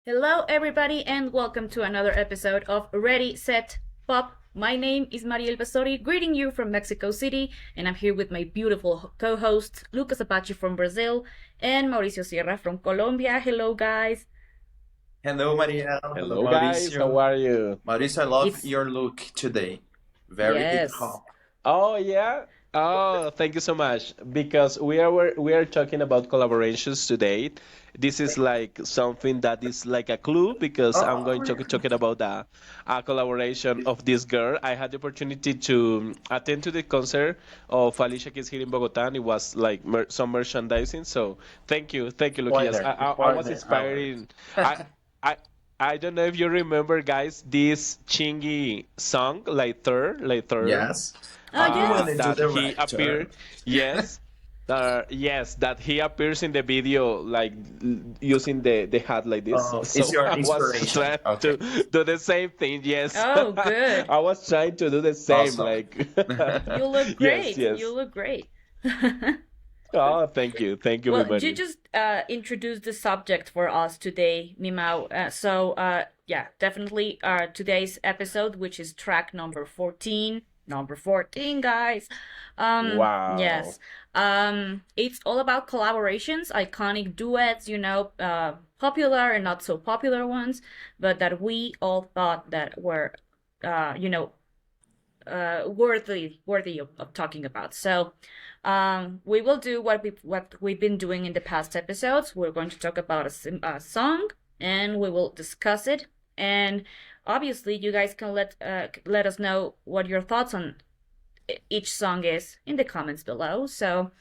Hello, everybody, and welcome to another episode of Ready, Set, Pop. My name is Mariel Basori, greeting you from Mexico City, and I'm here with my beautiful co hosts, Lucas Apache from Brazil and Mauricio Sierra from Colombia. Hello, guys. Hello, Maria. Hello, Hello, guys. How Mauricio. are you? Mauricio, I love It's, your look today. Very hip yes. hop. Oh, yeah. Oh, thank you so much. Because we are talking about collaborations today. This is like something that is like a clue because I'm Oh, going to talking about a collaboration of this girl. I had the opportunity to attend to the concert of Alicia Keys here in Bogota, and it was like some merchandising. So thank you, Lucias. spoiler, I was spoiler alert. inspiring. I I I don't know if you remember, guys, this Chingy song, later, Yes. Oh, You want yes. to do that the he right appeared. turn. Yes, yes, that he appears in the video like using the hat like this. It's So your I was inspiration. trying Okay. to do the same thing. Yes, Oh, good. I was trying to do the same. Awesome. Like, You look yes, great. You yes. look great. Oh, thank you, Well, mi you Mario. just introduced the subject for us today, Mimao. Yeah, definitely today's episode, which is track number 14. Number 14, guys. Wow. Yes. It's all about collaborations, iconic duets, popular and not so popular ones, but that we all thought that were, uh, you know, worthy of talking about. So, we will do what we've been doing in the past episodes. We're going to talk about a song, and we will discuss it. And obviously, you guys can let us know what your thoughts on each song is in the comments below. So,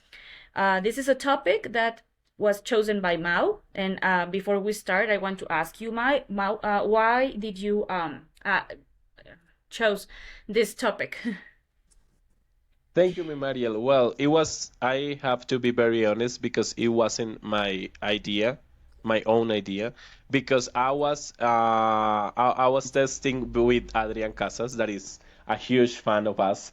this is a topic that was chosen by Mao. And before we start, I want to ask you, Mao, why did you chose this topic? Thank you, mi Mariel. Well, I have to be very honest because it wasn't my idea, my own idea, because I was testing with Adrian Casas, that is a huge fan of us.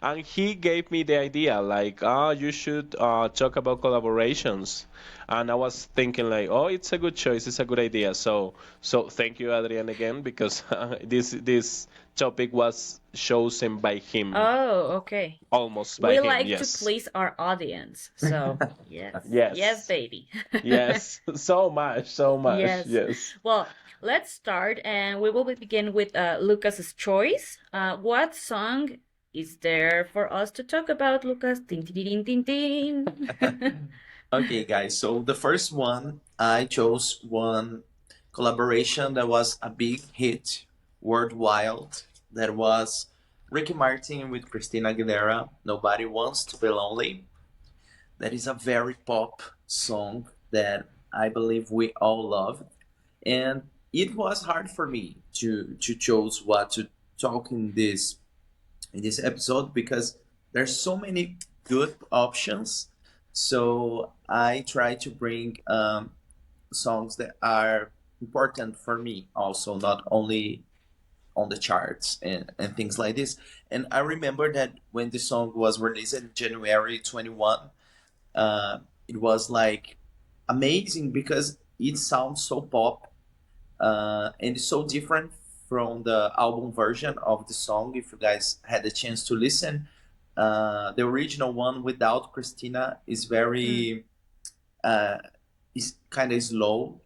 And he gave me the idea, like, you should talk about collaborations. And I was thinking, like, oh, it's a good choice, it's a good idea. So thank you, Adrian, again, because this topic was chosen by him, Oh, okay. almost by We him. like to Yes, please our audience. So, yes. Yes, yes, baby. yes. So much, so much. Yes. Yes. Well, let's start and we will begin with Lucas's choice. What song is there for us to talk about, Lucas? Tin, tin, tin, tin, tin. Okay, guys. So the first one, I chose one collaboration that was a big hit worldwide. That was Ricky Martin with Christina Aguilera. Nobody Wants to Be Lonely. That is a very pop song that I believe we all love, and it was hard for me to choose what to talk in this episode because there's so many good options. So I try to bring songs that are important for me, also not only on the charts and things like this. And I remember that when the song was released in January 21, uh, it was like amazing because it sounds so pop, and it's so different from the album version of the song. If you guys had the chance to listen, the original one without Christina is Mm. very uh, is kind of slow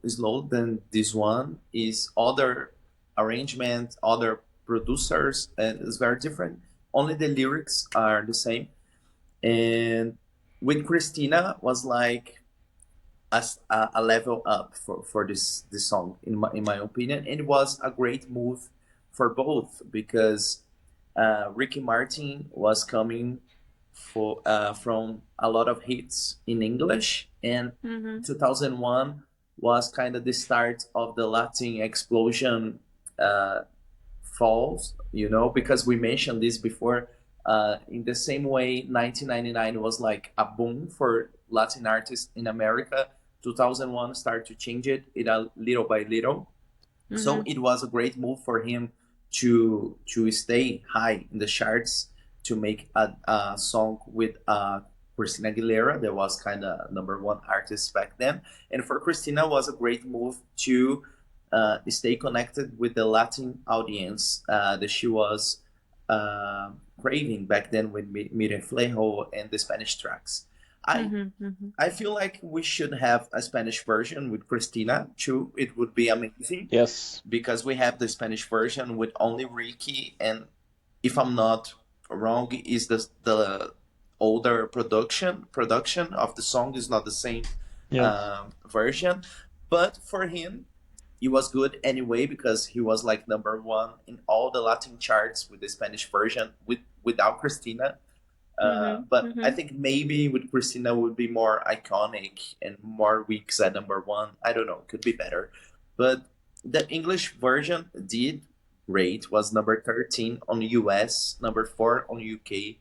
than this one. Is other arrangement, other producers, and it's very different. Only the lyrics are the same, and with Christina was like a level up for this song in my opinion, and it was a great move for both because Ricky Martin was coming from a lot of hits in English, and Mm-hmm. 2001 was kind of the start of the Latin explosion uh, falls, because we mentioned this before. In the same way, 1999 was like a boom for Latin artists in America. 2001 started to change it a little by little. So Mm-hmm. it was a great move for him to stay high in the charts, to make a song with Christina Aguilera, that was kind of number one artist back then. And for Christina, was a great move to stay connected with the Latin audience that she was uh, craving back then with Miriam Flejo and the Spanish tracks. I Mm-hmm, mm-hmm. I feel like we should have a Spanish version with Christina too. It would be amazing Yes. because we have the Spanish version with only Ricky, and if I'm not wrong, is the older production of the song is not the same Yeah. version, but for him it was good anyway because he was like number one in all the Latin charts with the Spanish version without Christina. Mm-hmm, But I mm-hmm. think maybe with Christina would be more iconic and more weeks at number one. I don't know, could be better. But the English version did great. Was number 13 on US, number 4 on UK,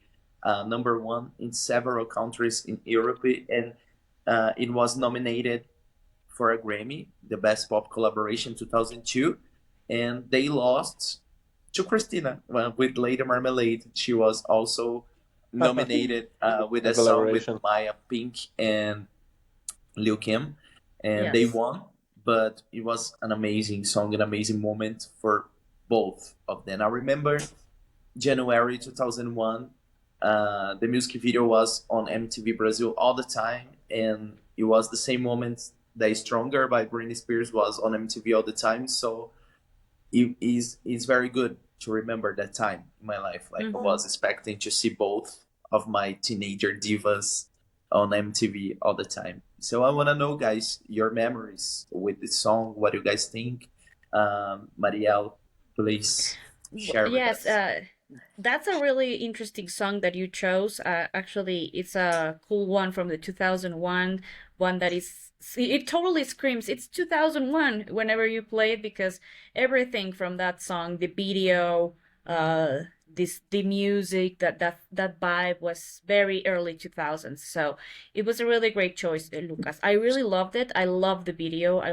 number one in several countries in Europe, and it was nominated for a Grammy, the Best Pop Collaboration 2002, and they lost to Christina with Lady Marmalade. She was also nominated with A a song with collaboration. Maya Pink and Lil Kim, and they Yes. won. But it was an amazing song, an amazing moment for both of them. I remember January 2001. The music video was on MTV Brazil all the time, and it was the same moment that Stronger by Britney Spears was on MTV all the time. So it's very good to remember that time in my life. Like I Mm-hmm. was expecting to see both of my teenager divas on MTV all the time. So I want to know, guys, your memories with this song. What do you guys think? Marielle, please share with Yes, us. that's a really interesting song that you chose. Actually, it's a cool one from the 2001 one that is, see, it totally screams it's 2001 whenever you play it because everything from that song, the video, the music, that vibe was very early 2000s. So it was a really great choice, Lucas. I really loved it. I loved the video. I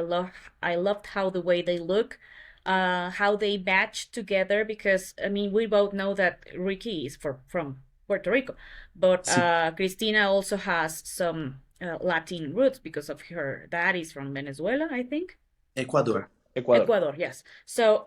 loved how the way they look, how they match together because I mean we both know that Ricky is from Puerto Rico, but Sí, Cristina also has some Latin roots because of her dad is from Venezuela, I think. Ecuador. Ecuador. Ecuador, yes. So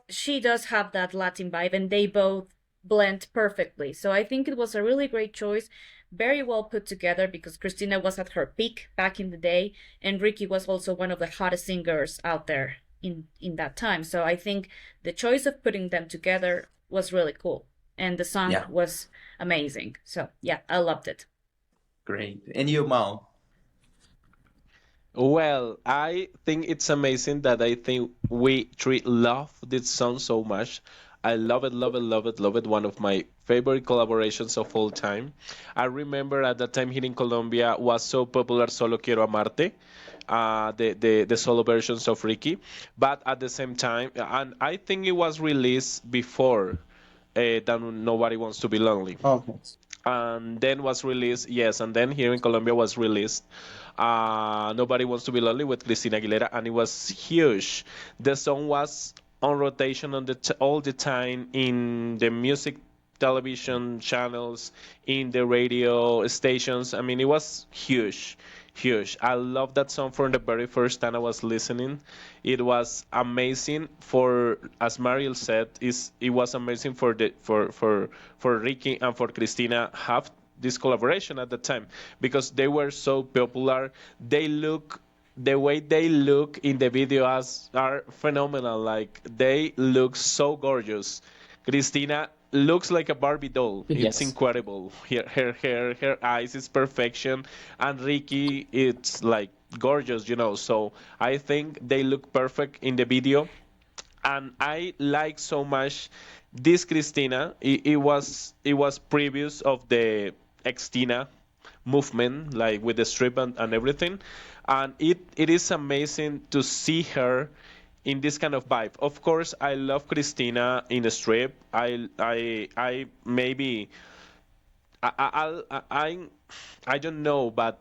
she does have that Latin vibe and they both blend perfectly. So I think it was a really great choice, very well put together because Christina was at her peak back in the day and Ricky was also one of the hottest singers out there in that time. So I think the choice of putting them together was really cool and the song Yeah, was amazing. So yeah, I loved it. great. And you, Mal? Well, I think it's amazing that I think we three love this song so much. I love it, love it, love it, love it. One of my favorite collaborations of all time. I remember at that time here in Colombia was so popular Solo Quiero Amarte, the solo versions of Ricky. But at the same time, and I think it was released before than Nobody Wants to Be Lonely, Okay. and then was released, yes, and then here in Colombia was released Nobody Wants to Be Lonely with Christina Aguilera, and it was huge. The song was on rotation on all the time in the music television channels, in the radio stations. I mean, it was huge, huge. I love that song from the very first time I was listening. It was amazing for, as Mariel said, is it was amazing for the for Ricky and for Christina have this collaboration at the time because they were so popular. They look the way they look in the video as are phenomenal. Like they look so gorgeous. Christina looks like a Barbie doll. It's Yes. incredible. Her eyes is perfection, and Ricky it's like gorgeous, you know. So I think they look perfect in the video, and I like so much this Christina. It was previous of the Extina movement, like with the strip and everything, and it is amazing to see her in this kind of vibe. Of course, I love Christina in the strip. I maybe I don't know, but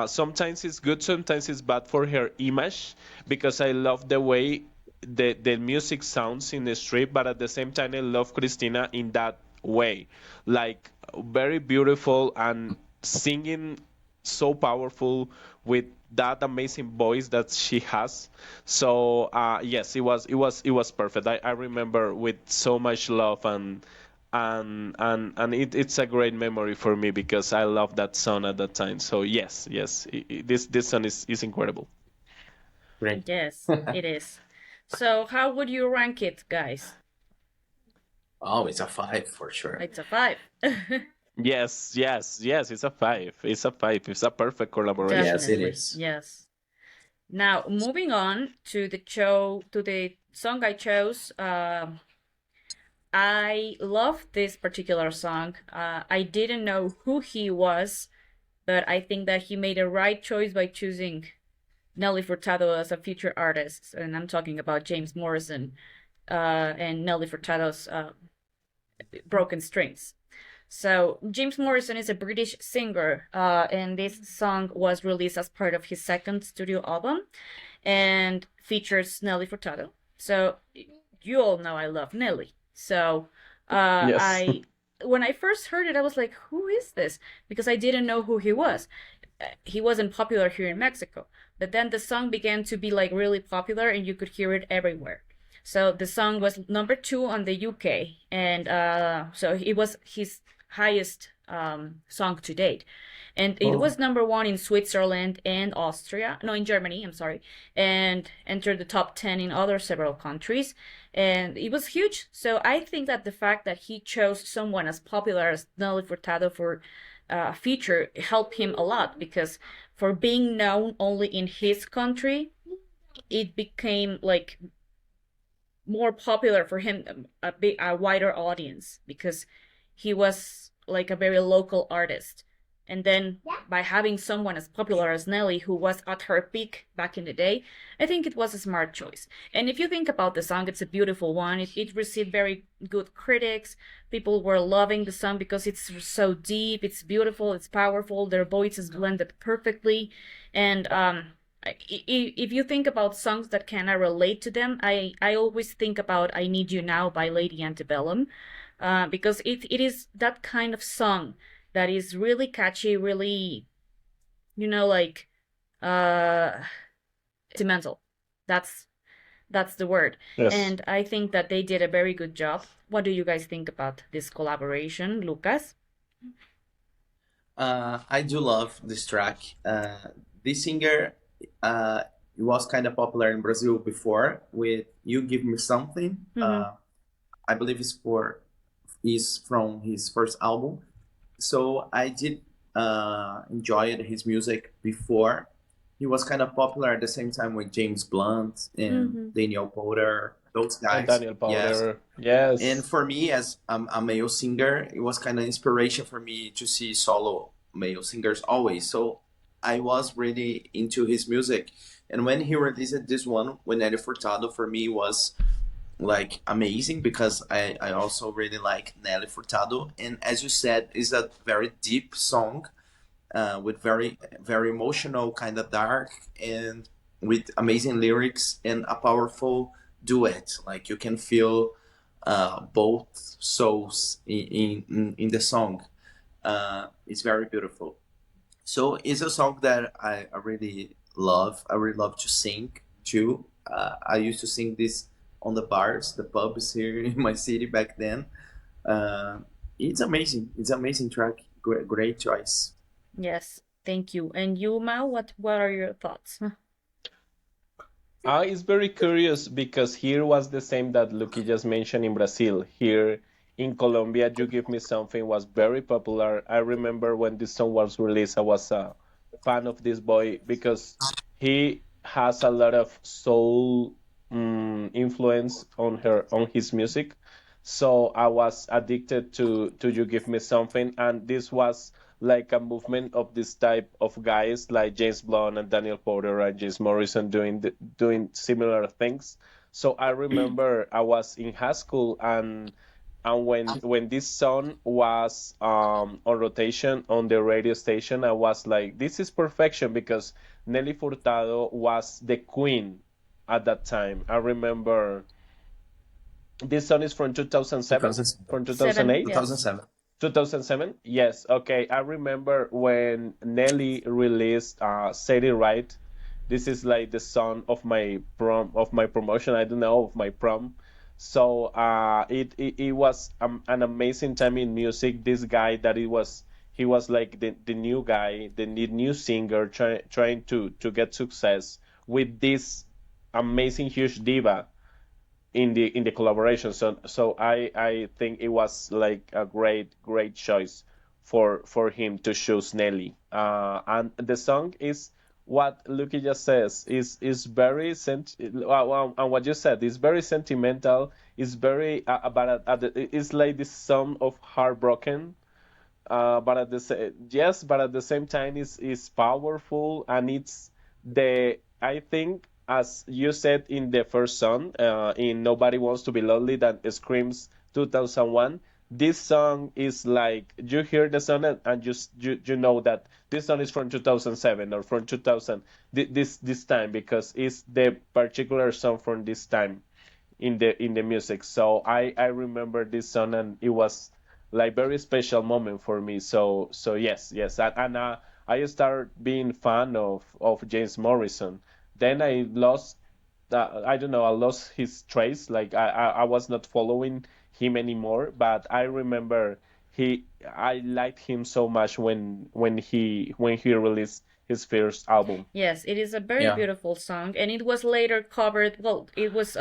sometimes it's good, sometimes it's bad for her image because I love the way the music sounds in the strip, but at the same time I love Christina in that way, like very beautiful and singing. so powerful with that amazing voice that she has. So yes, it was perfect. I remember with so much love, and it's a great memory for me because I loved that song at that time. So yes, yes, this song is incredible. Great. Yes, it is. So how would you rank it, guys? Oh, it's a 5 for sure. It's a five. Yes, yes, yes. It's a five. It's a five. It's a perfect collaboration. Yes, it Definitely. is. Yes. Now, moving on to the song I chose. I love this particular song. I didn't know who he was, but I think that he made a right choice by choosing Nelly Furtado as a feature artist, and I'm talking about James Morrison and Nelly Furtado's Broken Strings. So James Morrison is a British singer, and this song was released as part of his second studio album, and features Nelly Furtado. So you all know I love Nelly. So Yes. I when I first heard it, I was like, "Who is this?" Because I didn't know who he was. He wasn't popular here in Mexico, but then the song began to be like really popular, and you could hear it everywhere. So the song was number 2 on the UK, and so it was his highest song to date, and it Oh, was number 1 in Switzerland and Austria, no, in Germany, I'm sorry, and entered the top 10 in other several countries, and it was huge. So I think that the fact that he chose someone as popular as Nelly Furtado for a feature helped him a lot, because for being known only in his country, it became like more popular for him, a wider audience, because he was like a very local artist. And then by having someone as popular as Nelly, who was at her peak back in the day, I think it was a smart choice. And if you think about the song, it's a beautiful one. It received very good critics. People were loving the song because it's so deep, it's beautiful, it's powerful, their voices blended perfectly. And if you think about songs that kind of relate to them, I always think about "I Need You Now" by Lady Antebellum, because it is that kind of song that is really catchy, really, like uh sentimental. That's that's the word. Yes. And I think that they did a very good job. What do you guys think about this collaboration, Lucas? I do love this track. This singer uh, was kind of popular in Brazil before with "You Give Me Something." Mm-hmm. I believe is from his first album. So I did enjoy his music before. He was kind of popular at the same time with James Blunt and Mm-hmm. Daniel Porter, those And guys. Daniel Yes. Powder. And Yes. for me, as a male singer, it was kind of inspiration for me to see solo male singers always. So I was really into his music. And when he released this one with Nelly Furtado, for me was like amazing because I also really like Nelly Furtado. And as you said, it's a very deep song with very emotional, kind of dark, and with amazing lyrics and a powerful duet. Like you can feel both souls in the song. It's very beautiful. So it's a song that I really love. I really love to sing too. I used to sing this on the bars, the pubs here in my city back then. Uh, it's amazing. It's amazing track. Great choice. Yes, thank you. And you, Mao, what are your thoughts? It's very curious because here was the same that Lucky just mentioned in Brazil. Here in Colombia, You Give Me Something was very popular. I remember when this song was released, I was a fan of this boy because he has a lot of soul influence on his music. So I was addicted to You Give Me Something, and this was like a movement of this type of guys like James Blunt and Daniel Porter and James Morrison doing similar things. So I remember I was in high school, and when this song was on rotation on the radio station, I was like, this is perfection because Nelly Furtado was the queen at that time. I remember this song is from 2007, 2007. from Seven, 2008. yes. 2007. 2007? Yes. Okay. I remember when Nelly released "Say It Right." This is like the song of my promotion. I don't know, of my prom. So it was an amazing time in music. This guy that he was like the new guy, the new singer trying to get success with this amazing huge diva in the collaboration. So I think it was like a great choice for him to choose Nelly. And the song is what Lucky just says is very and what you said is very sentimental. It's very it's like this song of heartbroken. But at yes, but at the same time, is powerful, and it's the I think, as you said in the first song, in "Nobody Wants to Be Lonely," that screams 2001. This song is like you hear the song, and you know that this song is from 2007 or from 2000 this time, because it's the particular song from this time in the music. So I remember this song, and it was like very special moment for me. So yes, and I started being fan of James Morrison. Then I lost I don't know, I lost his trace. Like I was not following him anymore. But I remember I liked him so much when he released his first album. Yes, it is a very Yeah. beautiful song, and it was later covered. Well, it was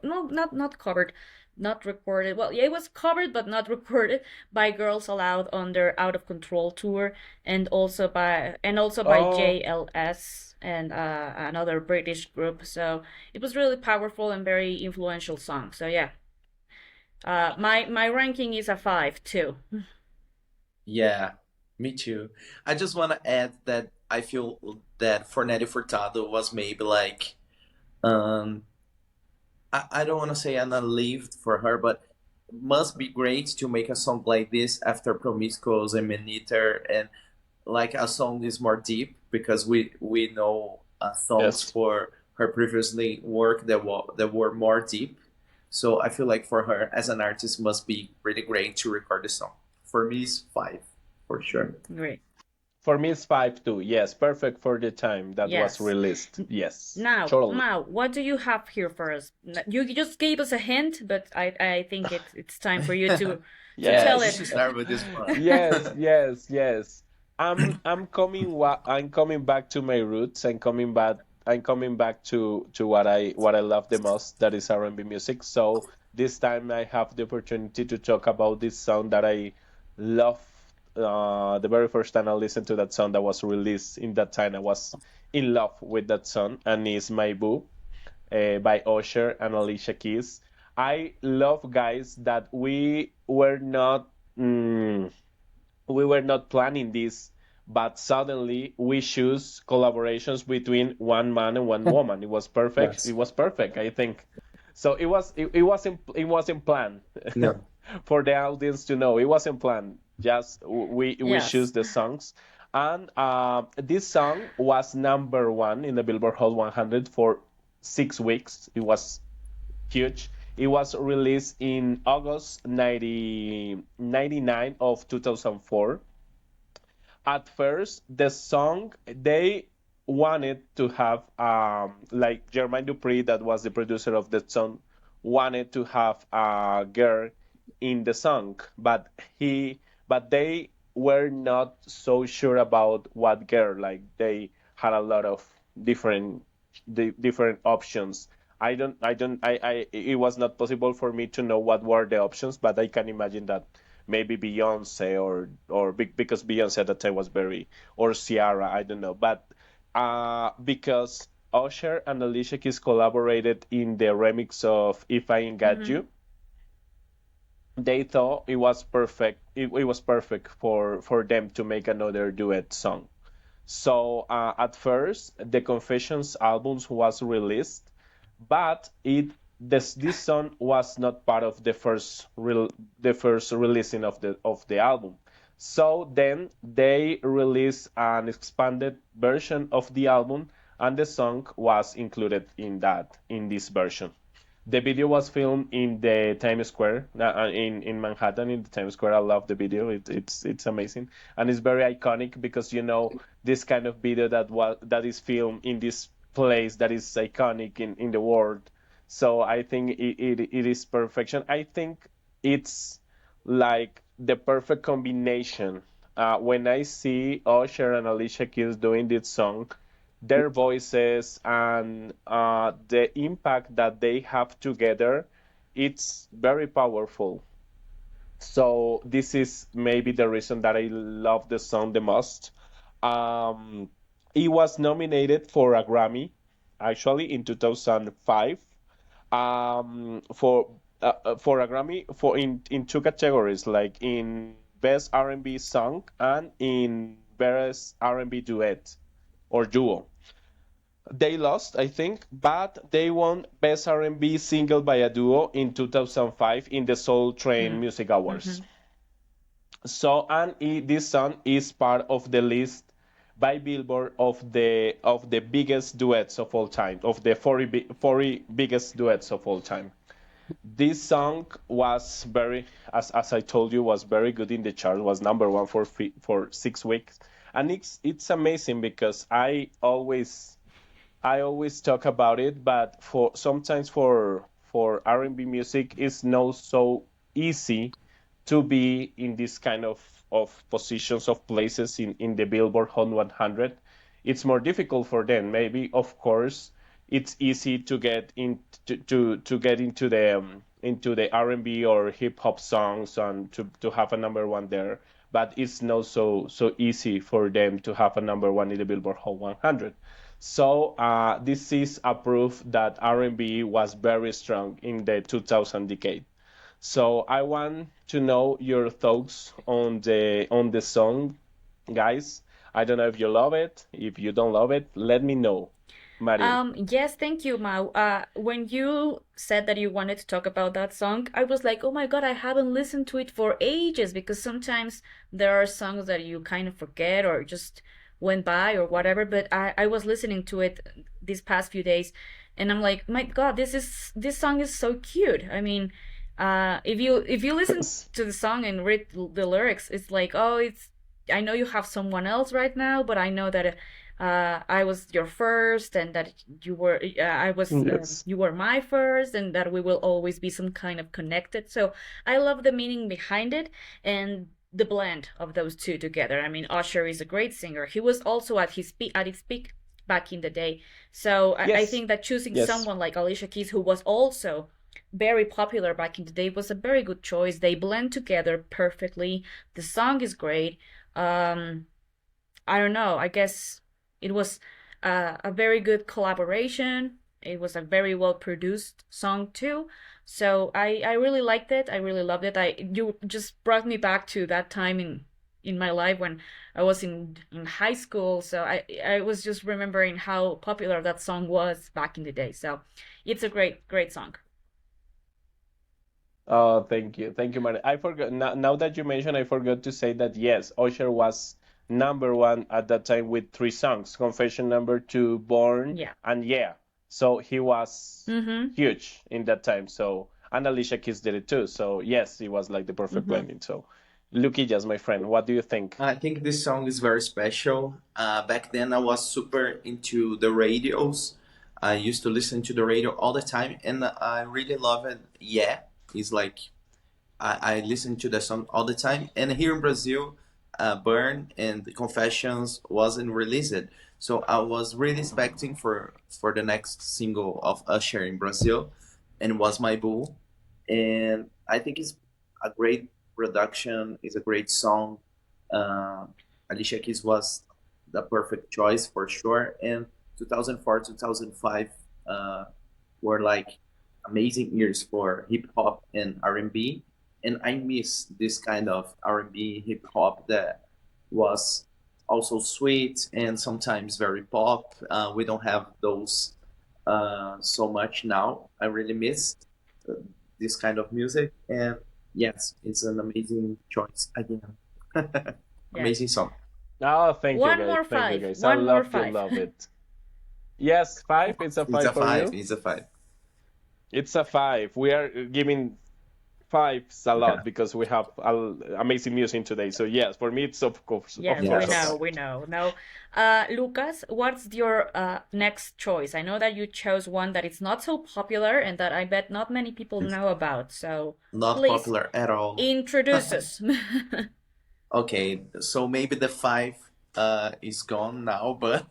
no, not covered, not recorded. Well, yeah, it was covered but not recorded by Girls Aloud on their Out of Control tour, and also by Oh, JLS and another British group. So it was really powerful and very influential song. So yeah, my ranking is a 5 too. Yeah, me too. I just want to add that I feel that for Nelly Furtado was maybe like, um, I don't want to say an unlived for her, but must be great to make a song like this after Promiscuous and Maneater, and like a song is more deep because we know songs yes. for her previously work that were more deep. So I feel like for her as an artist must be really great to record the song. For me, it's five for sure. Great. For me, it's 5 too. Yes, perfect for the time that was Yes. released. Yes, Now, totally. Mao, what do you have here for us? You just gave us a hint, but I think it's time for you to Yeah, tell you Yes, it. should start with this one. yes. I'm coming back to my roots. I'm coming back to what I love the most. That is R&B music. So this time I have the opportunity to talk about this song that I love. The very first time I listened to that song that was released in that time, I was in love with that song, and it's My Boo by Usher and Alicia Keys. I love, guys, that mm, we were not planning this, but suddenly we choose collaborations between one man and one woman. It was perfect. It Yes. was perfect, I think. So it wasn't planned No. for the audience to know. It wasn't planned. Just we choose Yes. the songs. And this song was number one in the Billboard Hot 100 for 6 weeks. It was huge. It was released in August 99 of 2004. At first, the song they wanted to have like Jermaine Dupri, that was the producer of the song, wanted to have a girl in the song, but they were not so sure about what girl. Like they had a lot of different different options. It was not possible for me to know what were the options, but I can imagine that maybe Beyonce, because Beyonce at the time was very, or Ciara, I don't know. But because Usher and Alicia Keys collaborated in the remix of "If I Ain't Got Mm-hmm. You," they thought it was perfect. It was perfect for them to make another duet song. So at first, the Confessions albums was released, but this song was not part of the first releasing of the album. So then they released an expanded version of the album, and the song was included in this version. The video was filmed in the Times Square, in Manhattan, in the Times Square. I love the video. It's amazing, and it's very iconic because this kind of video that is filmed in this place that is iconic in the world. So I think it is perfection. I think it's like the perfect combination. When I see Usher and Alicia Keys doing this song, their voices and the impact that they have together, it's very powerful. So this is maybe the reason that I love the song the most. Um, it was nominated for a Grammy, actually, in 2005, for a Grammy for in two categories, like in Best R&B Song and in Best R&B Duet or Duo. They lost, I think, but they won Best R&B Single by a Duo in 2005 in the Soul Train Mm. Music Awards. Mm-hmm. So, and this song is part of the list by Billboard of the biggest duets of all time, of the 40 biggest duets of all time. This song was as I told you, was very good in the chart. Was number one for 6 weeks, and it's amazing because I always talk about it, but for sometimes for R&B music, it's not so easy to be in this kind of positions of places in the Billboard Hot 100. It's more difficult for them. Maybe, of course, it's easy to get to get into the R&B or hip hop songs and to have a number one there. But it's not so easy for them to have a number one in the Billboard Hot 100. So this is a proof that R&B was very strong in the 2000 decade. So I want to know your thoughts on the song, guys. I don't know if you love it. If you don't love it, let me know, Mariel. Yes, thank you, Mau. When you said that you wanted to talk about that song, I was like, oh my God, I haven't listened to it for ages because sometimes there are songs that you kind of forget or just went by or whatever. But I was listening to it these past few days, and I'm like, my God, this song is so cute. I mean, if you listen Yes. to the song and read the lyrics, it's like, oh, it's I know you have someone else right now, but I know that I was your first, and that Yes. you were my first, and that we will always be some kind of connected. So I love the meaning behind it and the blend of those two together. I mean, Usher is a great singer. He was also at his peak back in the day. So I Yes. think that choosing Yes. someone like Alicia Keys, who was also very popular back in the day, was a very good choice. They blend together perfectly. The song is great. Um, I don't know. I guess it was a very good collaboration. It was a very well produced song too. So I really liked it. I really loved it. I You just brought me back to that time in my life when I was in high school. So I was just remembering how popular that song was back in the day. So it's a great song. Oh, thank you, Mariel. I forgot now that you mentioned, I forgot to say that yes, Usher was number one at that time with three songs: Confession Number Two, Born, Yeah. and Yeah. So he was Mm-hmm. huge in that time. So and Alicia Keys did it too. So yes, it was like the perfect Mm-hmm. blending. So Luquillas, my friend, what do you think? I think this song is very special. Back then, I was super into the radios. I used to listen to the radio all the time, and I really love it. Yeah, it's like I listen to the song all the time. And here in Brazil, Burn and the Confessions wasn't released, so I was really expecting for the next single of Usher in Brazil, and was My Boo. And I think it's a great production. It's a great song. Uh, Alicia Keys was the perfect choice for sure. And 2004, 2005 uh, were like amazing years for hip hop and R&B, and I miss this kind of R&B hip hop that was also sweet and sometimes very pop. We don't have those so much now. I really miss uh, this kind of music, and yes, it's an amazing choice again. Yeah. Amazing song. Oh, thank you One guys. more Thank you five. guys. I One more love to five. love it. Yes, five. It's a It's five a for five. you. It's a five. It's a five. We are giving fives a lot because we have amazing music today. So yes, for me it's of Yes, we course a Yes. know, five. we know. No, Lucas, what's your next choice? I know that you chose one that is not so popular and that I bet not many people It's know about. So not please popular at all. introduce us. Okay, so maybe the five is gone now, but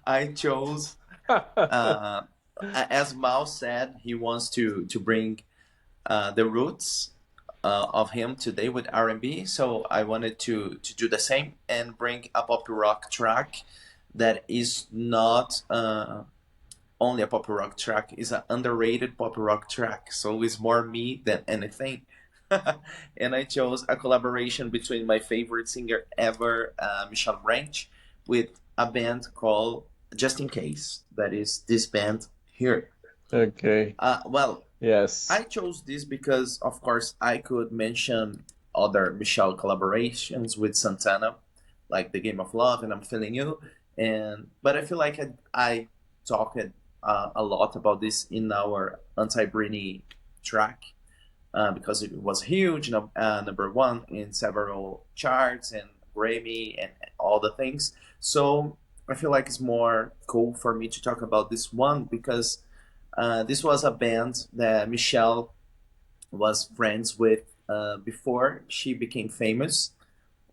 I chose uh, as Mao said, he wants to bring the roots of him today with R&B. So I wanted to do the same and bring a pop rock track that is not only a pop rock track, is an underrated pop rock track. So it's more me than anything. And I chose a collaboration between my favorite singer ever, Michelle Branch, with a band called Just in Case. That is this band here. Okay. Well, I Yes. chose this because, of course, I could mention other Michelle collaborations with Santana, like The Game of Love and I'm Feeling You, and but I feel like I talked a lot about this in our Anti Britney track because it was huge, number one in several charts and Grammy and all the things. So I feel like it's more cool for me to talk about this one because this was a band that Michelle was friends with before she became famous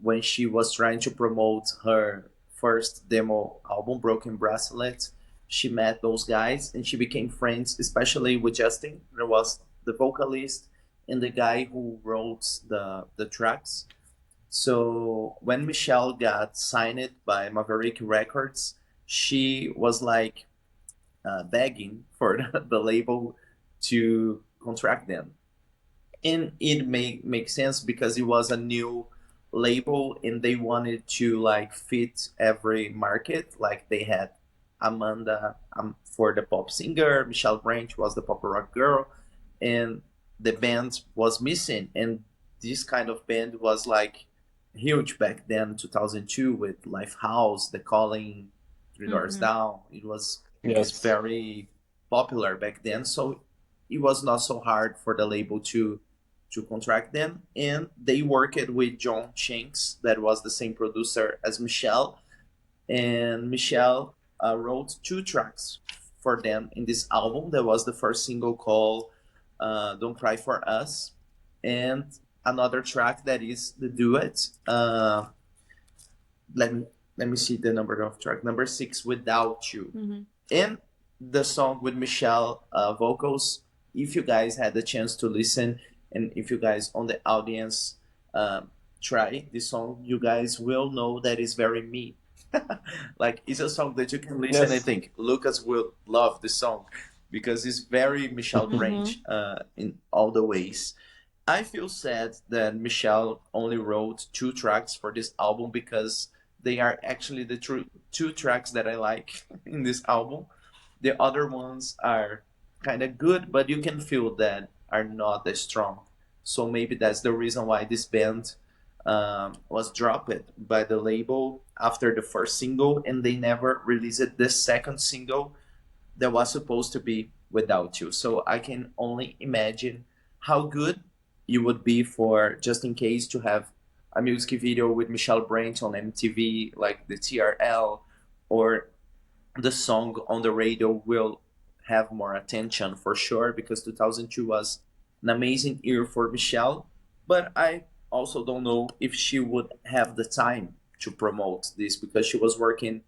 when she was trying to promote her first demo album, Broken Bracelet. She met those guys and she became friends, especially with Justin. There was the vocalist and the guy who wrote the tracks. So when Michelle got signed by Maverick Records, she was like begging for the label to contract them, and it make sense because it was a new label and they wanted to like fit every market. Like they had Amanda for the pop singer, Michelle Branch was the pop rock girl, and the band was missing. And this kind of band was like huge back then, 2002, with Lifehouse, The Calling, Three Doors Hmm. Down. It was Yes. very popular back then, so it was not so hard for the label to contract them. And they worked with John Shanks, that was the same producer as Michelle. And Michelle wrote two tracks for them in this album. That was the first single called Don't Cry for Us, and another track that is the duet. Let me see the number of track number six, Without You, Hmm. and the song with Michelle vocals. If you guys had the chance to listen, and if you guys on the audience try this song, you guys will know that it's very me. Like it's a song that you can listen and Yes. think Lucas will love this song because it's very Michelle Hmm. Branch in all the ways. I feel sad that Michelle only wrote two tracks for this album because they are actually the two tracks that I like in this album. The other ones are kind of good, but you can feel that are not as strong. So maybe that's the reason why this band was dropped by the label after the first single, and they never released the second single that was supposed to be Without You. So I can only imagine how good it would be for Just in Case to have a music video with Michelle Branch on MTV, like the TRL, or the song on the radio will have more attention for sure because 2002 was an amazing year for Michelle. But I also don't know if she would have the time to promote this because she was working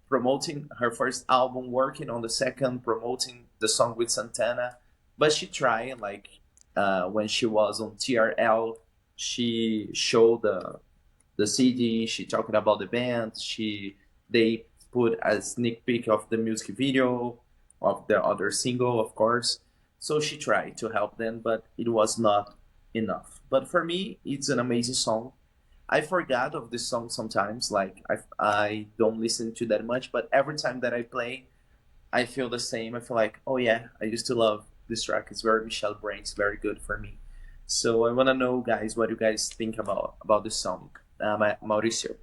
promoting her first album, working on the second, promoting the song with Santana. But she tried, like when she was on TRL, she showed the CD. She talked about the band. They put a sneak peek of the music video of the other single, of course. So she tried to help them, but it was not enough. But for me, it's an amazing song. I forgot of this song sometimes. Like I don't listen to that much, but every time that I play, I feel the same. I feel like, oh yeah, I used to love this track. It's very Michelle Branch. It's very good for me. So I want to know, guys, what you guys think about this song, Mauricio.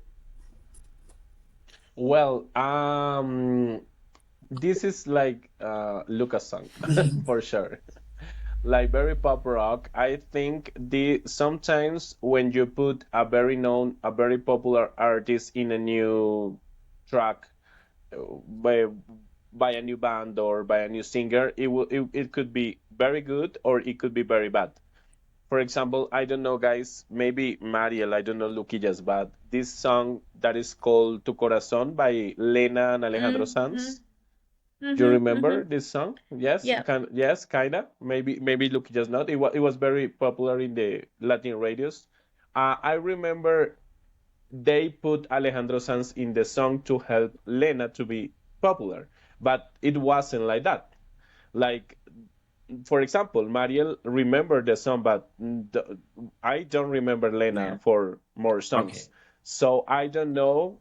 Well, this is like Lucas song for sure. Like very pop rock. I think the sometimes when you put a very known, a very popular artist in a new track by by a new band or by a new singer, it could be very good or it could be very bad. For example, I don't know, guys, maybe Mariel, I don't know, Luquillas, but this song that is called Tu Corazón by Lena and Alejandro Mm-hmm. Sanz. Do you Mm-hmm. Mm-hmm. remember this song? Yes, Yeah. yes, kinda. Maybe Luquillas not. It was very popular in the Latin radios. I remember they put Alejandro Sanz in the song to help Lena to be popular, but it wasn't like that. Like for example, Mariel remembered the song, but I don't remember Lena Yeah. for more Okay. songs. So I don't know.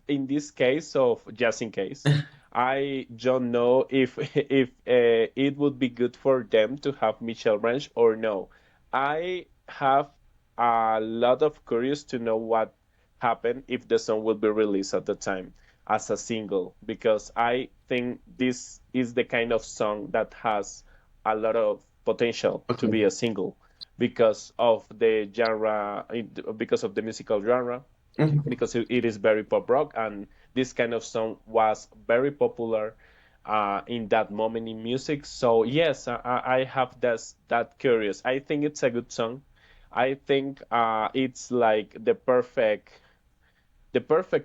In this case, of just in case, I don't know if it would be good for them to have Michelle Branch or no. I have a lot of curious to know what happened if the song will be released at the time as a single because I think this is the kind of song that has a lot of potential to Okay. be a single because of the genre, because of the musical genre, Mhm. because it is very pop rock, and this kind of song was very popular in that moment in music. So yes, I have that curious. I think it's a good song. I think it's like the perfect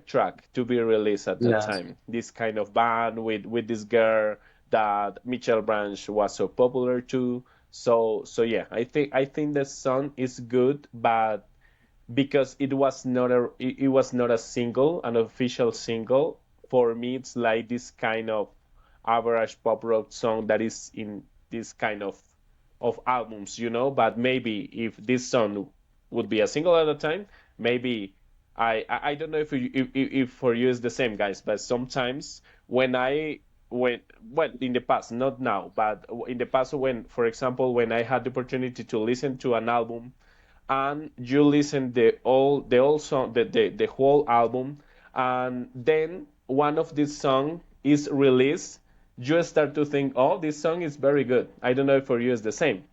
track to be released at that Yes. time. This kind of band with this girl that Michelle Branch was so popular too. So yeah, I think the song is good, but because it was not a single, an official single, for me it's like this kind of average pop rock song that is in this kind of albums, but maybe if this song would be a single at a time, maybe I don't know if for you is the same, guys, but sometimes when well, in the past, not now, but in the past, when, for example, when I had the opportunity to listen to an album and you listen the whole song, the whole album, and then one of these song is released, you start to think, oh, this song is very good. I don't know if for you is the same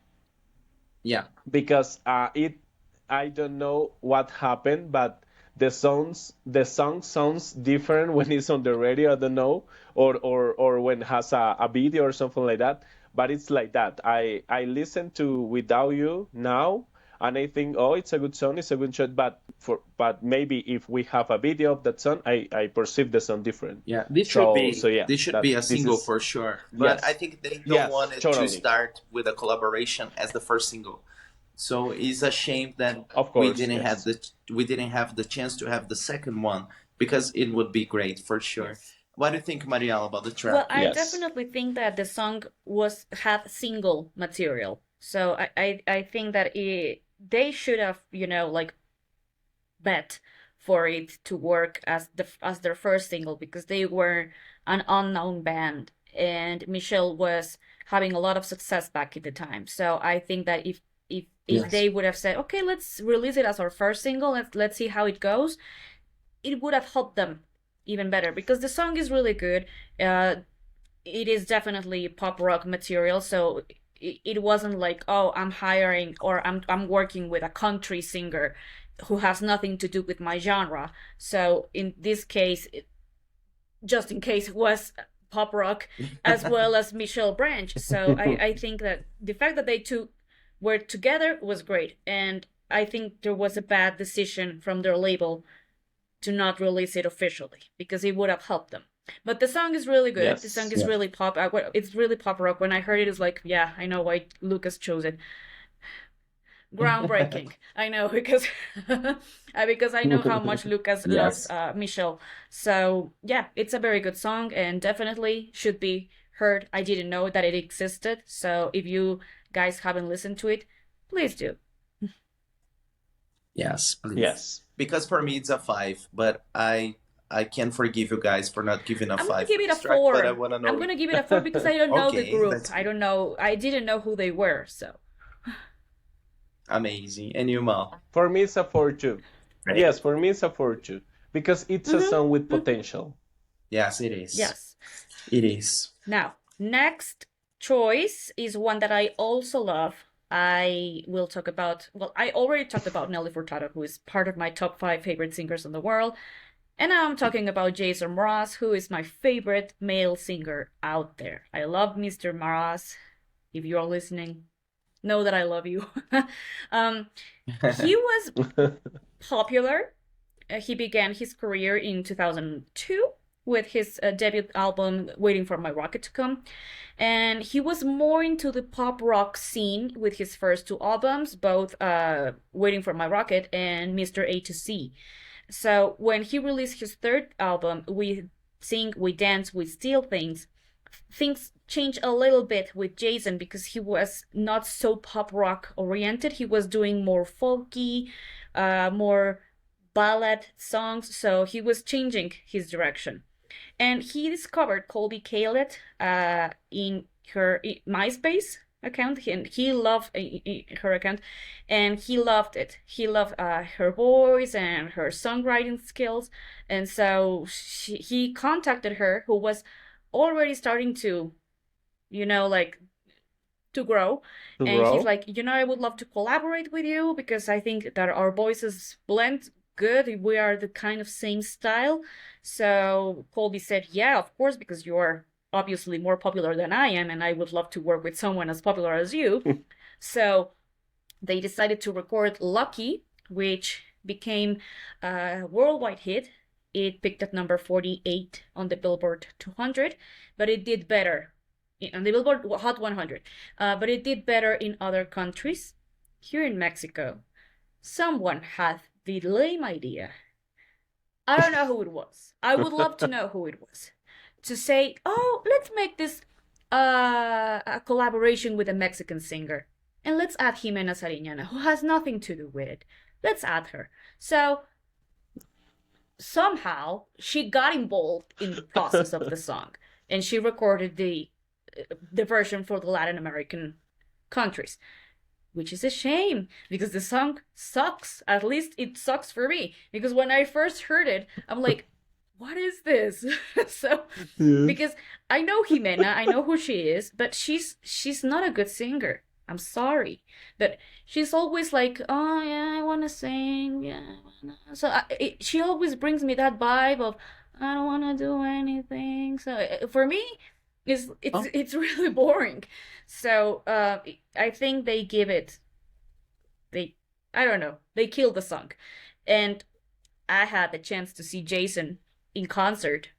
Yeah. because I don't know what happened, but the song sounds different when it's on the radio. I don't know, or when it has a video or something like that. But it's like that. I listen to Without You now, and I think, oh, it's a good song, it's a good shot. But maybe if we have a video of that song, I perceive the song different. Yeah. This should So be yeah, this should that be a this single is for sure. But I yes, think they don't yes, want it to totally, start with a collaboration as the first single. So it's a shame that of we course, didn't have yes, the chance to have the second one because it would be great for sure. Yes. What do you think, Marielle, about the Well, track? I yes, definitely think that the song was had single material. So I think that they should have, like bet for it to work as their first single because they were an unknown band and Michelle was having a lot of success back at the time. So I think that if Yes. they would have said, okay, let's release it as our first single, let's see how it goes, it would have helped them even better because the song is really good. Uh, it is definitely pop rock material, so it wasn't like, oh, I'm hiring or I'm working with a country singer who has nothing to do with my genre. So in this case, just in case, it was pop rock as well as Michelle Branch. So I think that the fact that they two were together was great, and I think there was a bad decision from their label to not release it officially because it would have helped them. But the song is really good. The song yes. is really pop. It's really pop rock. When I heard it, it's like, yeah, I know why Lucas chose it. Groundbreaking. I know because because I know how much Lucas loves Yes. Michelle. So yeah, it's a very good song and definitely should be heard. I didn't know that it existed. So if you guys haven't listened to it, please do. Yes, please. Yes. Because for me it's a five, but I can forgive you guys for not giving a I'm gonna five give for it a this track, but I 4. wanna I'm know. gonna give it a 4 because I don't know the Okay, group. that's I good. don't know. I didn't know who they were. So Amazing. And you, Mal? For me, it's a 4-2. Right. Yes, for me, it's a 4-2 because it's a mm-hmm, song with mm-hmm. potential. Yes, it is. Yes. It is. Now, next choice is one that I also love. I will talk about, well, I already talked about Nelly Furtado, who is part of my top 5 favorite singers in the world. And now I'm talking about Jason Mraz, who is my favorite male singer out there. I love Mr. Mraz. If you're listening, know that I love you. He was popular. He began his career in 2002 with his debut album Waiting for My Rocket to Come. And he was more into the pop rock scene with his first 2 albums, both Waiting for My Rocket and Mr. A to Z. So when he released his 3rd album, We Sing, We Dance, We Steal Things, things changed a little bit with Jason because he was not so pop rock oriented. He was doing more folky, more ballad songs, so he was changing his direction. And he discovered Colby Caleb in her MySpace account, and he loved her account, and he loved it. He loved her voice and her songwriting skills, and so he contacted her, who was already starting to, like, to grow. To And he's grow. like, I would love to collaborate with you because I think that our voices blend good. We are the kind of same style. So Colby said, yeah, of course, because you're obviously more popular than I am, and I would love to work with someone as popular as you. So they decided to record Lucky, which became a worldwide hit. It peaked at number 48 on the Billboard 200, but it did better on the Billboard Hot 100. But it did better in other countries. Here in Mexico, someone had the lame idea. I don't know who it was. I would love to know who it was. To say, oh, let's make this a collaboration with a Mexican singer. And let's add Jimena Sariñana, who has nothing to do with it. Let's add her. So somehow she got involved in the process of the song, and she recorded the version for the Latin American countries, which is a shame because the song sucks. At least it sucks for me, because when I first heard it, I'm like, what is this? So because I know Jimena, I know who she is, but she's not a good singer. I'm sorry, but she's always like, oh yeah, I want to sing, yeah. So she always brings me that vibe of I don't want to do anything. So for me, it's really boring. So I think they give it, I don't know, they killed the song. And I had the chance to see Jason in concert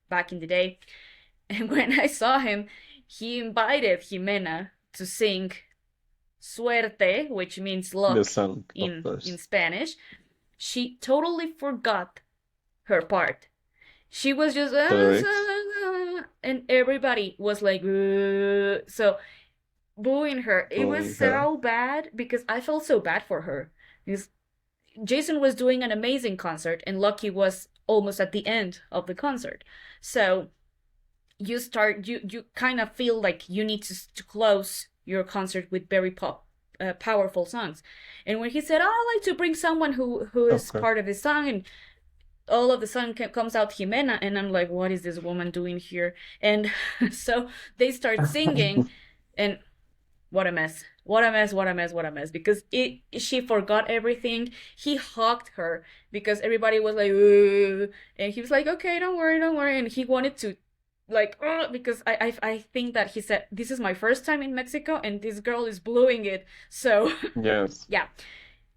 back in the day, and when I saw him, he invited Jimena to sing Suerte, which means The luck song, of in course. Spanish. She totally forgot her part. She was just The lyrics. and everybody was like so booing her. It was Booing her. so bad because I felt so bad for her because Jason was doing an amazing concert and Lucky was almost at the end of the concert. So you kind of feel like you need to close your concert with very powerful songs. And when he said, oh, I like to bring someone who is Okay. part of his song, and all of the sudden comes out Jimena, and I'm like, what is this woman doing here? And so they start singing, and what a mess. What a mess, what a mess, what a mess. Because she forgot everything. He hugged her because everybody was like, "Ugh," and he was like, okay, don't worry, don't worry. And he wanted to, like, because I think that he said, this is my first time in Mexico and this girl is blowing it. So Yes. yeah,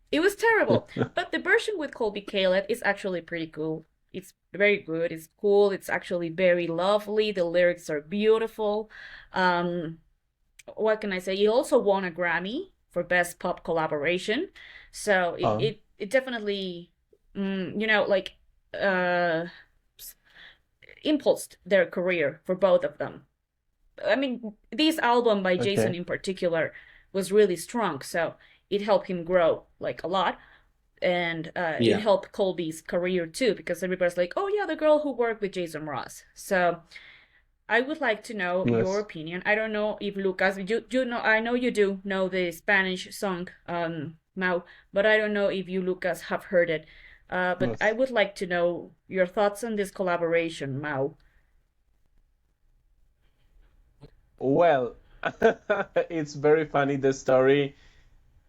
it was terrible. But the version with Colby Caleb is actually pretty cool. It's very good. It's cool. It's actually very lovely. The lyrics are beautiful. What can I say? He also won a Grammy for Best Pop Collaboration. So Um, it definitely, like, uh, impulsed their career for both of them. I mean, this album by Jason okay. in particular was really strong, so it helped him grow like a lot. And it Yeah. helped Colby's career too, because everybody's like, oh yeah, the girl who worked with Jason Mraz. So I would like to know your Yes. opinion. I don't know if Lucas, you know, I know you do know the Spanish song, Mau, but I don't know if you, Lucas, have heard it. But I Yes. would like to know your thoughts on this collaboration, Mao. Well, it's very funny. The story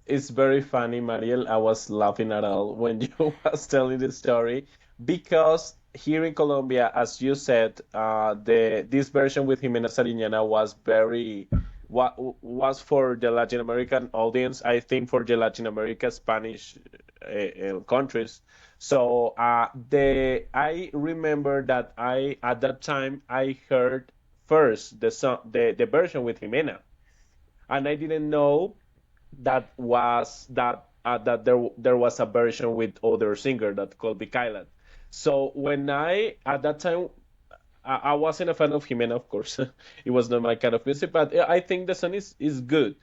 is very funny, Mariel. I was laughing at all when you was telling the story because here in Colombia, as you said, the this version with Jimena Sariñana was very was for the Latin American audience. I think for the Latin America Spanish countries. So the I remember that I at that time I heard first the song the version with Jimena, and I didn't know that there was a version with other singer that called Bikailat. So when I at that time I wasn't a fan of Jimena, of course. It was not my kind of music, but I think the song is good.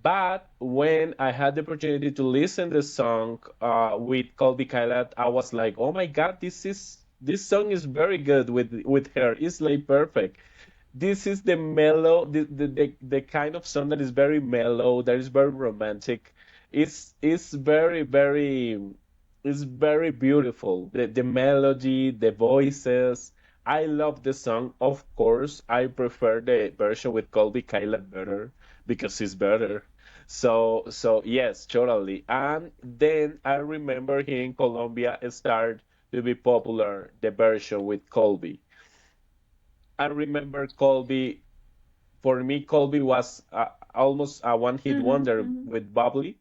But when I had the opportunity to listen the song with Colby Kailat, I was like, oh my God, this song is very good with her. It's like perfect. This is the mellow, the kind of song that is very mellow, that is very romantic. It's it's very beautiful. The melody, the voices. I love the song. Of course, I prefer the version with Colby Kyla better because it's better. So yes, totally. And then I remember here in Colombia it started to be popular, the version with Colby. I remember Colby. For me, Colby was almost a one-hit Mm-hmm, wonder mm-hmm. with Bubbly,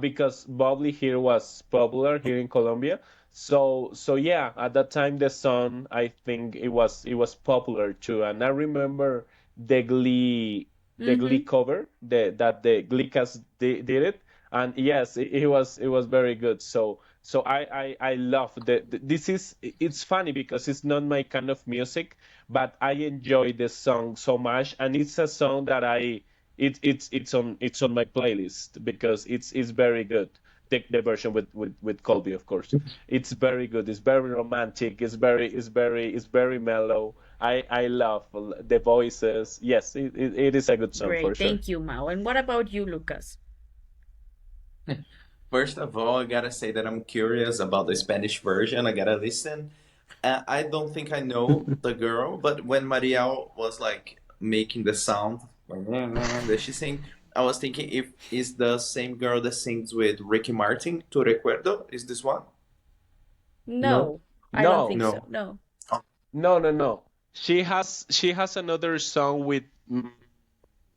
because Bubbly here was popular here in Colombia. So yeah, at that time the song I think it was popular too. And I remember the Glee Mm-hmm. cover that the Glee cast did it, and yes, it was very good. So I love this is it's funny because it's not my kind of music, but I enjoy the song so much, and it's a song that it's on my playlist because it's very good. The version with Colby, of course. It's very good. It's very romantic. It's very mellow. I love the voices. Yes, it is a good song for Great, sure. thank you, Mao. And what about you, Lucas? First of all, I gotta say that I'm curious about the Spanish version. I gotta listen. I don't think I know the girl, but when Mariel was like making the sound like, that she sing, I was thinking if is the same girl that sings with Ricky Martin, Tu Recuerdo? Is this one? No? No, I don't think No, so. No. No. Oh, no, no, no. She has another song with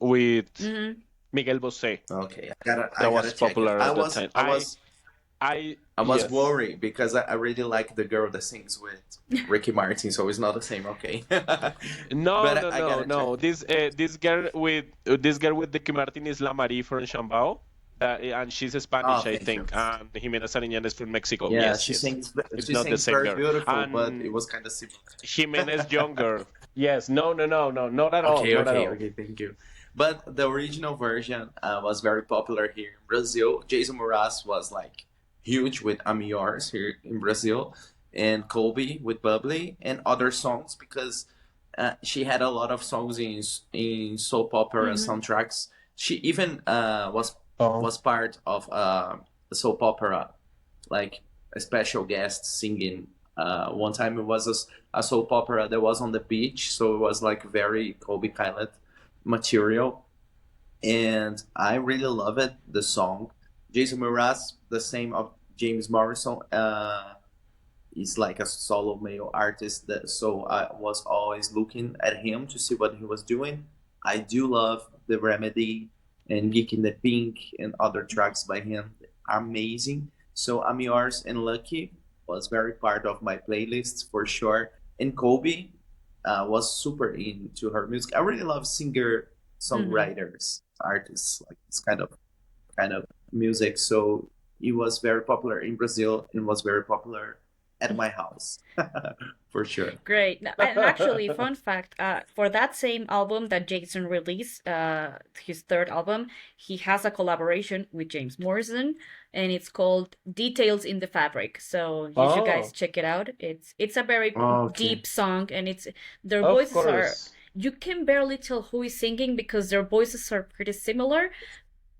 Mm-hmm. Miguel Bosé okay. I that gotta was check it. popular at that time. I I was yes. worried because I really like the girl that sings with Ricky Martin, so it's not the same. Okay, No, but no, I no, gotta check no. it. This girl with Ricky Martin is La Marie from Chambao, and she's Oh, Spanish, I thank you. think. And Jimena Sariñana is from Mexico. Yeah, Yes, yes. It's she not the sings same very girl. beautiful, but it And was kind of similar. Jimena is younger. Yes, no, no, no, no, not at all, Okay, not at okay, all. okay, thank you. But the original version was very popular here in Brazil. Jason Mraz was like huge with I'm Yours here in Brazil, and Colby with Bubbly and other songs because she had a lot of songs in soap opera Mm-hmm. soundtracks. She even Oh, was part of a soap opera, like a special guest singing. One time it was a soap opera that was on the beach, so it was like very Colby Pilot material, and I really love it. The song, Jason Mraz, the same of James Morrison, is like a solo male artist. That so I was always looking at him to see what he was doing. I do love the Remedy and Geek in the Pink and other tracks by him. Amazing. So I'm Yours and Lucky was very part of my playlists for sure. And Kobe was super into her music. I really love singer Mm-hmm. songwriters, artists, like this kind of music. So it was very popular in Brazil and was very popular at my house for sure. Great. And actually, fun fact, for that same album that Jason released, his third album, he has a collaboration with James Morrison, and it's called Details in the Fabric. So you should guys oh, check it out. It's a very Okay. deep song, and it's their of voices are course. you can barely tell who is singing because their voices are pretty similar,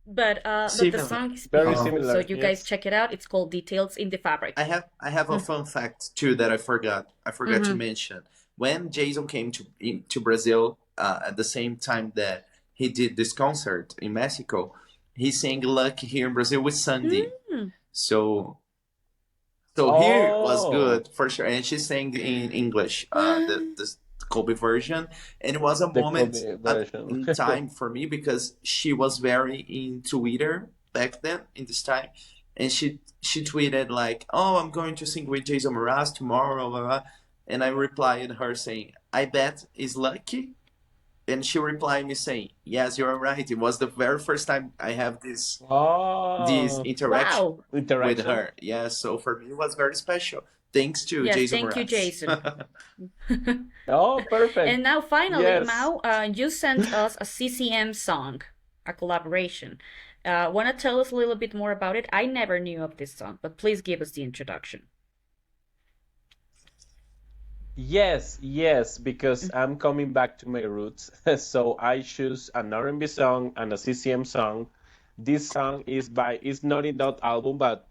but the Similar. song is Very beautiful. So similar, you guys yes. check it out. It's called Details in the Fabric. I have a fun fact too that I forgot. I forgot to Mm-hmm. mention when Jason came to Brazil at the same time that he did this concert in Mexico. He sang "Lucky" here in Brazil with Sandy. Mm. So here was Oh, good for sure, and she sang in English, What? the Kobe version, and it was a the moment Kobe at, version. in time for me because she was very in Twitter back then in this time, and she tweeted like, "Oh, I'm going to sing with Jason Mraz tomorrow," blah, blah. And I replied her saying, "I bet is lucky." And she replied me saying, "Yes, you're right. It was the very first time I have this Oh, interaction Wow. with interaction. her. Yeah, so for me it was very special. Thanks to Yes, Jason thank you, Mraz. Jason. Oh, And perfect. now, finally, Yes. Mao, you sent us a CCM song, a collaboration. Want to tell us a little bit more about it? I never knew of this song, but please give us the introduction. Yes, yes, because I'm coming back to my roots. So I choose an R&B song and a CCM song. This song is not in that album, but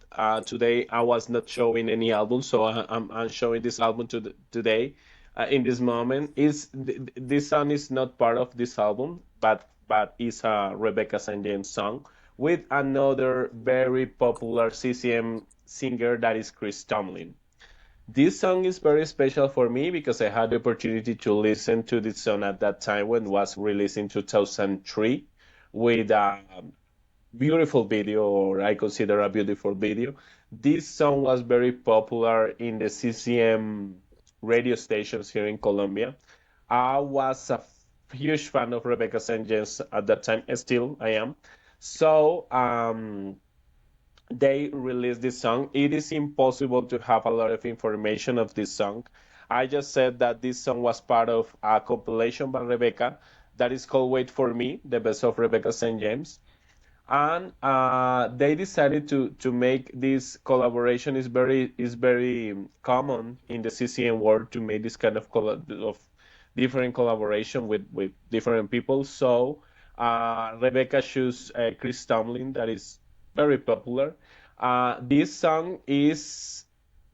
today I was not showing any album, so I'm showing this album today. In this moment, this song is not part of this album, but is a Rebecca St. James song with another very popular CCM singer that is Chris Tomlin. This song is very special for me because I had the opportunity to listen to this song at that time when it was released in 2003 with a beautiful video, or I consider a beautiful video. This song was very popular in the CCM radio stations here in Colombia. I was a huge fan of Rebecca St. James at that time, still I am. So, they released this song. It is impossible to have a lot of information of this song. I just said that this song was part of a compilation by Rebecca that is called Wait for Me, the best of Rebecca St. James. And they decided to make this collaboration is very common in the CCM world to make this kind of different collaboration with different people. So Rebecca chose Chris Tomlin, that is very popular. This song is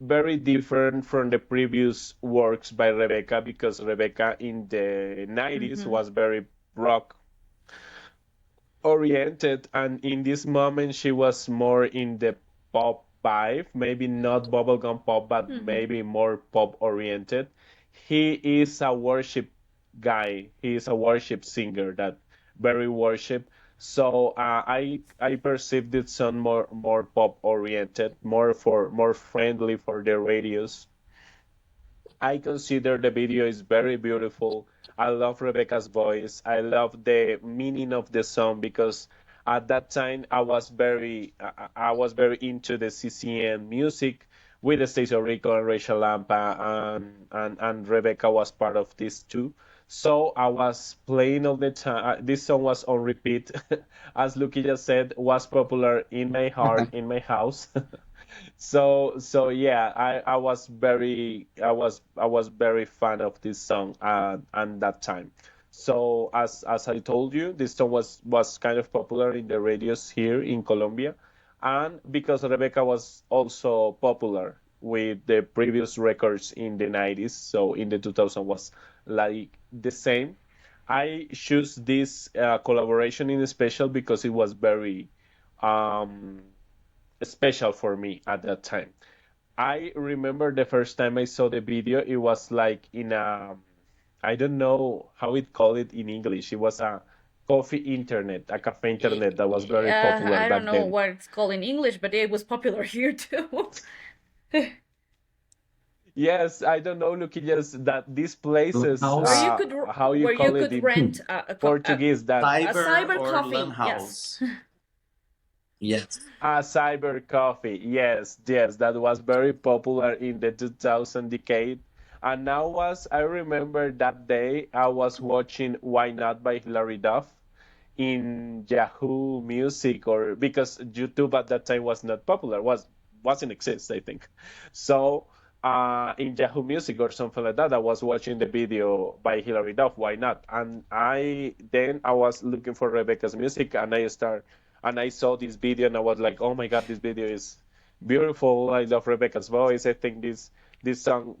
very different from the previous works by Rebecca because Rebecca in the 90s Mm-hmm. was very rock oriented, and in this moment she was more in the pop vibe, maybe not bubblegum pop, but Mm-hmm. maybe more pop oriented. He is a worship guy. He is a worship singer that very worship. So I perceive this song more pop oriented, more friendly for the radios. I consider the video is very beautiful. I love Rebecca's voice. I love the meaning of the song because at that time I was very into the CCM music with Stacey Rico and Rachel Lampa, and Rebecca was part of this too. So I was playing all the time. This song was on repeat, as Lucky just said, was popular in my heart, in my house. So yeah, I was very fan of this song and that time. So as I told you, this song was kind of popular in the radios here in Colombia, and because Rebecca was also popular with the previous records in the 90s, so in the 2000 was like the same. I choose this collaboration in special because it was very um special for me at that time. I remember the first time I saw the video, it was like in a, I don't know how it called it in English. It was a coffee internet, a cafe internet that was very popular I don't back know then. what it's called in English, but it was popular here too. Yes, I don't know, Luquillas, that these places, where you House, could how you where you call it could in rent Portuguese, that a Cyber cyber or Lan coffee. Yes. House. Yes. a cyber coffee. Yes, yes, that was very popular in the 2000 decade. And now I remember that day I was watching Why Not by Hilary Duff in Yahoo Music, or because YouTube at that time was not popular, wasn't exist, I think. So in Yahoo Music or something like that, I was watching the video by Hilary Duff, Why Not? And I was looking for Rebecca's music, and and I saw this video and I was like, oh my God, this video is beautiful. I love Rebecca's voice. I think this song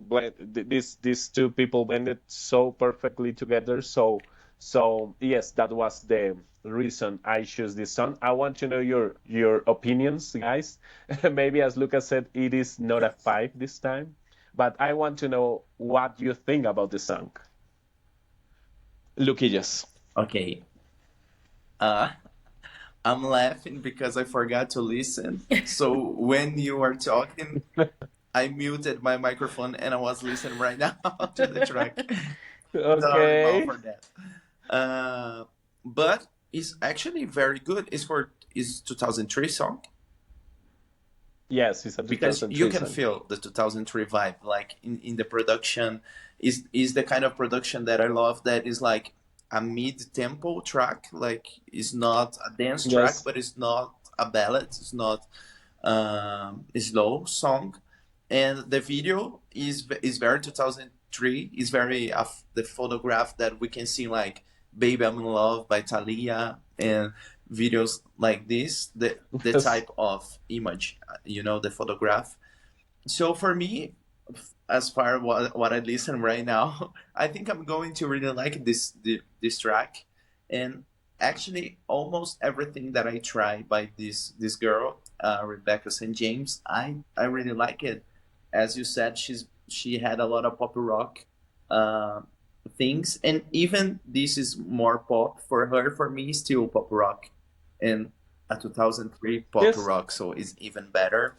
these two people blended so perfectly together. So yes, that was the reason I choose this song. I want to know your opinions, guys. Maybe as Lucas said, it is not a five this time, but I want to know what you think about the song. Luquillas. Okay. Uh, I'm laughing because I forgot to listen. So when you were talking, I muted my microphone and I was listening right now to the track. Sorry, Mal, Okay. for that. Uh, but it's actually very good. It's 2003 song Yes, it's a because you 2003 can song. feel the 2003 vibe, like in the production. Is the kind of production that I love. That is like a mid-tempo track. Like it's not a dance track, Yes. but it's not a ballad. It's not a slow song, and the video is very 2003. Is very the photograph that we can see like "Baby I'm in Love" by Thalia and videos like this. The Yes. type of image, the photograph. So for me, as far what I listen right now, I think I'm going to really like this track, and actually almost everything that I try by this girl, Rebecca St. James, I really like it. As you said, she had a lot of pop rock uh, things, and even this is more pop for her. For me, still pop rock, and a 2003 pop Yes. rock, so it's even better.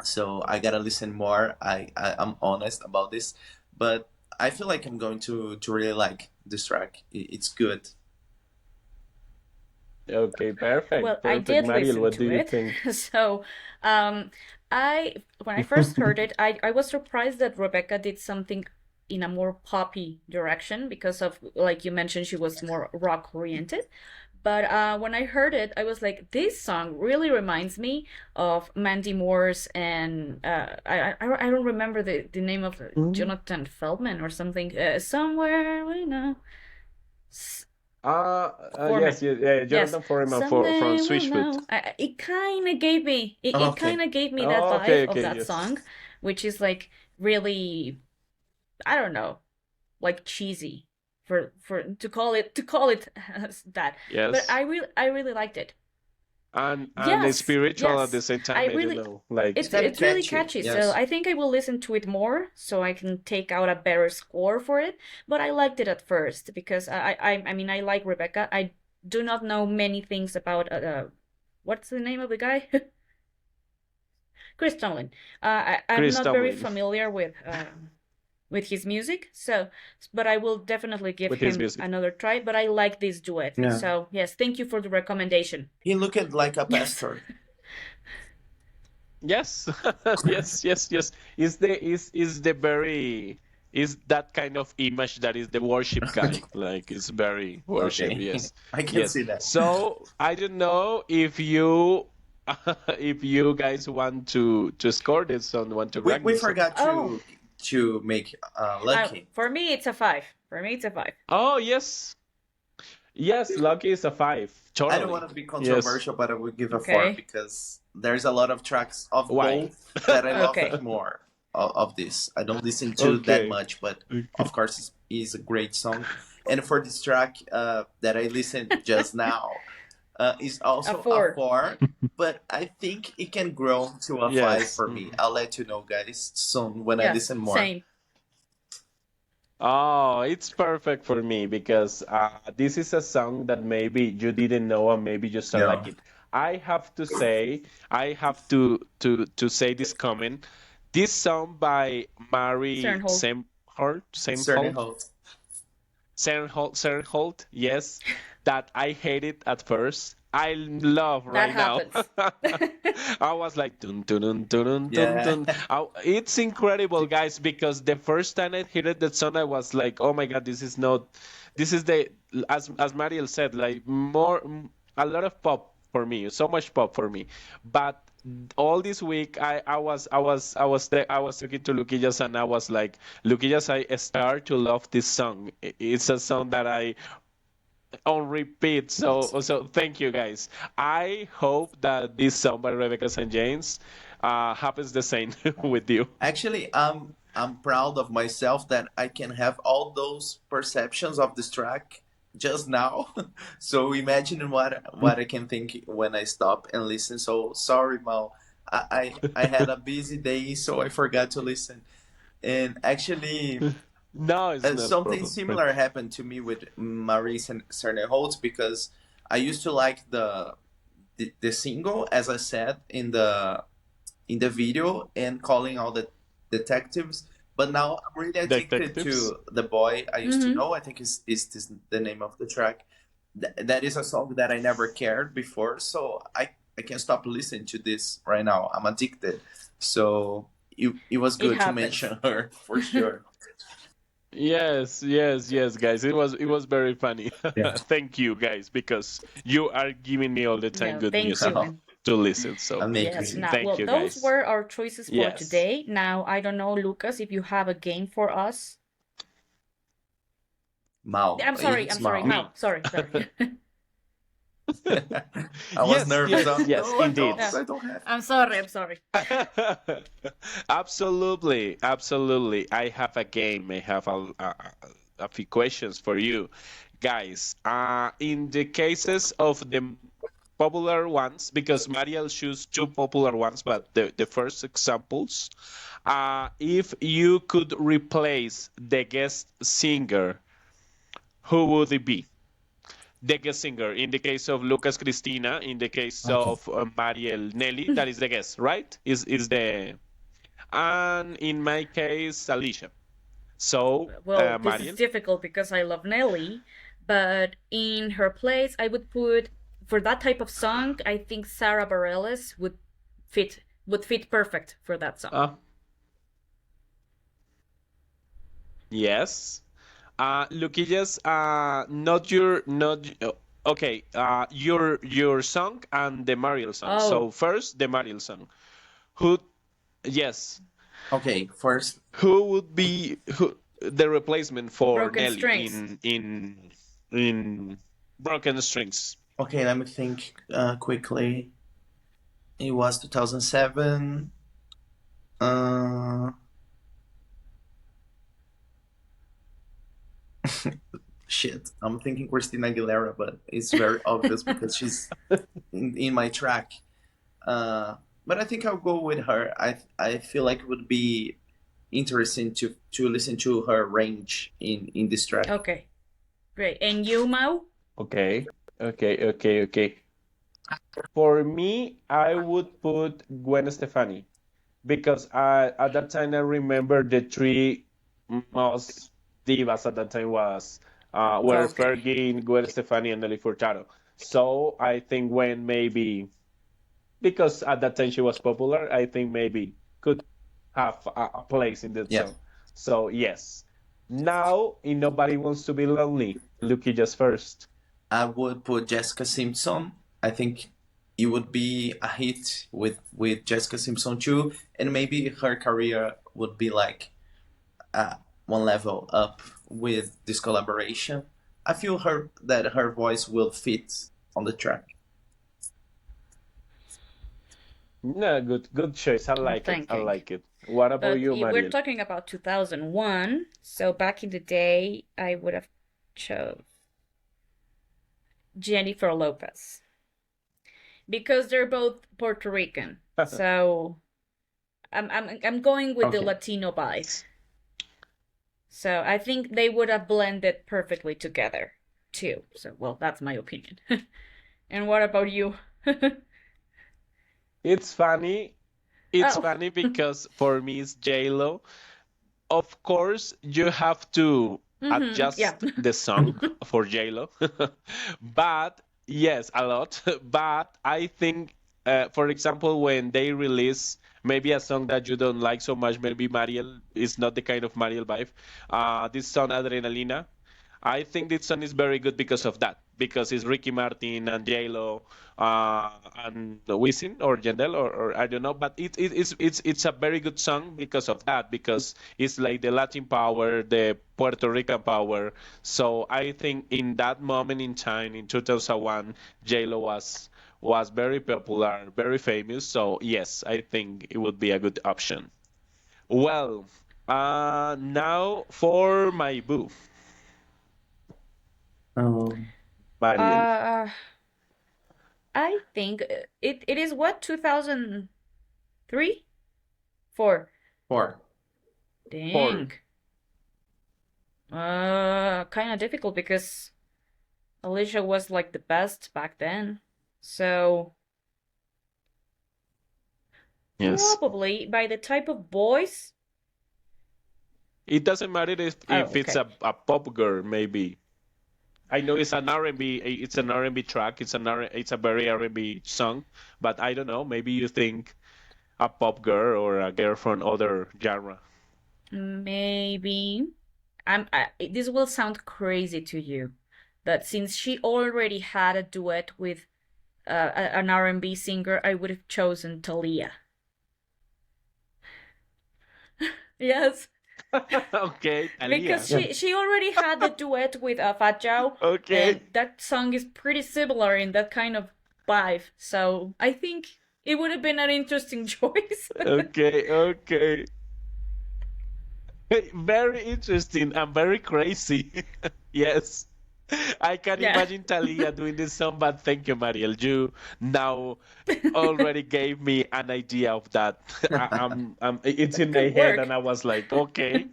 So I gotta listen more. I'm honest about this, but I feel like I'm going to really like this track. It's good. Okay, Well, perfect. I Perfect. did Mariel, listen what do to you it. think? So, um, I when I first heard it, I was surprised that Rebecca did something in a more poppy direction because of, like you mentioned, she was more rock oriented. But when I heard it, I was like, this song really reminds me of Mandy Moore's, and I don't remember the name of it, Mm. Jonathan Feldman or something. Somewhere we know. Foreman. Yes, yeah, yeah, Yes, Jonathan Foreman from someday we'll Switchfoot. know. It kind of gave me it Okay. kind of gave me that Oh, vibe okay, of okay, that yes. song, which is like really, I don't know, like cheesy for to call it that. But Yes. I really liked it. And it's Yes, spiritual at the yes. same I time, I don't really know. Like It's very it's really catchy. catchy. So Yes. I think I will listen to it more so I can take out a better score for it. But I liked it at first because I mean I like Rebecca. I do not know many things about what's the name of the guy? Chris Tomlin. I'm Chris not very Tomlin familiar with his music, so but I will definitely give with his him music. another try. But I like this duet. Yeah. So yes, thank you for the recommendation. He looked like a Yes. pastor. Yes, yes, yes, yes. Is the very is that kind of image that is the worship guy. Like it's very worship, Okay. yes. I can Yes. see that. So I don't know if you if you guys want to score this song, want to rank We this song. forgot Oh, to make Lucky. for me it's a five. For me it's a five. Oh yes. Yes, Lucky is a five. I don't Totally. want to be Yes. controversial, but I would give a four Okay. because there's a lot of tracks of Why? both that I love Okay. more of this. I don't listen to that Okay. much, but Okay. of course it's a great song. And for this track that I listened just now, is A also a four. four, but I think it can grow to a five Yes. for me. I'll let you know, guys, soon when I Yes, listen more. same. Oh, it's perfect for me because this is a song that maybe you didn't know and maybe you start Yeah. like it. I have to say, I have to say this comment. This song by Mary Sternhold. Certain Samholt, Holt. Sernholt, yes, that I hated at first. I love That right now. happens. I was like dun dun dun dun dun dun Yeah. dun. It's incredible, guys, because the first time I heard that song, I was like, oh my God, this is not, this is the as Mariel said, like a lot of pop for me, so much pop for me, but. All this week, I was talking to Luquillas and I was like, Luquillas, I start to love this song. It's a song that I on repeat. So thank you guys. I hope that this song by Rebecca St. James happens the same with you. Actually, I'm proud of myself that I can have all those perceptions of this track just now. So imagine what I can think when I stop and listen. So sorry, Mal. I had a busy day, so I forgot to listen. And actually, No, it's not a something problem, friend. similar happened to me with Marie Serneholtz because I used to like the single, as I said in the video, and calling all the detectives. But now I'm really addicted Detectives. to the boy I used to Mm-hmm. know. I think is this the name of the track. That is a song that I never cared before, so I can't stop listening to this right now. I'm addicted. So it was It good to happens. mention her for sure. Yes, yes, yes, guys. It was very funny. Yeah. Thank you, guys, because you are giving me all the time No, good thank music you. And to listen. So yes, Amazing. now, thank well, you, those guys. were our choices for Yes. today. Now, I don't know, Lucas, if you have a game for us. Mao. I'm It's sorry, Mao. Me. Mal. Sorry, sorry. I was Yes, nervous. yes, Oh, yes, no, indeed. No, I don't have. I'm sorry, I'm sorry. Absolutely, absolutely. I have a game. I have a few questions for you, guys. In the cases of the popular ones, because Mariel choose two popular ones, but the first examples, if you could replace the guest singer, who would it be? The guest singer. In the case of Lucas Cristina, in the case Okay. of Mariel Nelly, that is the guest, right? Is the and in my case, Alicia. So, Well, this is Mariel. difficult because I love Nelly, but in her place, I would put for that type of song. I think Sarah Bareilles would fit perfect for that song. Uh, yes. Luquillas, okay. Your song and the Mariel song. Oh, So first, the Mariel song. Who? Yes. Okay. First, Who would be the replacement for Broken Nelly Strings. in Broken Strings? okay. Let me think quickly. It was 2007. Uh, shit. I'm thinking Christina Aguilera, but it's very obvious because she's in my track. Uh, but I think I'll go with her. I feel like it would be interesting to listen to her range in this track. Okay, great. And you, Mau? Okay. Okay. Okay. Okay. For me, I would put Gwen Stefani because at that time I remember the three most divas at that time were Okay. Fergie, Gwen Stefani, and Nelly Furtado. So I think Gwen maybe because at that time she was popular, I think maybe could have a place in that Yeah. song. So yes. Now in Nobody Wants to Be Lonely, Lucky just first. I would put Jessica Simpson. I think it would be a hit with Jessica Simpson too, and maybe her career would be like uh, one level up with this collaboration. I feel her voice will fit on the track. No, good choice. I I'm like it. I thinking. like it. What about But you, we're Mariel? talking about 2001, so back in the day, I would have chose Jennifer Lopez because they're both Puerto Rican. So I'm going with the Okay. Latino vibe. So I think they would have blended perfectly together too. So well, that's my opinion. And what about you? It's funny. It's Oh. funny because for me it's J-Lo. Of course, you have to Yeah. adjust the song for J-Lo. But yes, a lot. But I think, for example, when they release maybe a song that you don't like so much, maybe Mariel is not the kind of Mariel vibe. This song, Adrenalina, I think this song is very good because of that. because it's Ricky Martin and J-Lo and Wisin or Yandel or I don't know, but it's a very good song because of that, because it's like the Latin power, the Puerto Rican power. So I think in that moment in time, in 2001, J-Lo was very popular, very famous. So yes, I think it would be a good option. Well, now for my boo, Um, Mariel. Uh, I think it is what, 2003? 4. 4. For Dang. Kind of difficult because Alicia was like the best back then. So yes, probably by the type of voice. it doesn't matter Oh, if it's okay. a pop girl, maybe. I know it's an R&B, it's an R&B track, it's a very R&B song, but I don't know, maybe you think a pop girl or a girl from other genre. Maybe. This will sound crazy to you, but since she already had a duet with an R&B singer, I would have chosen Talia. Yes, Okay, because Thalia. Yeah. she already had the duet with Fat Joe, and Okay, that song is pretty similar in that kind of vibe. So I think it would have been an interesting choice. okay, okay. Very interesting and very crazy. Yes. I can Yeah. imagine Talia doing this song, but thank you, Mariel. You now already gave me an idea of that. It's in That my could head, and work. I was like, okay.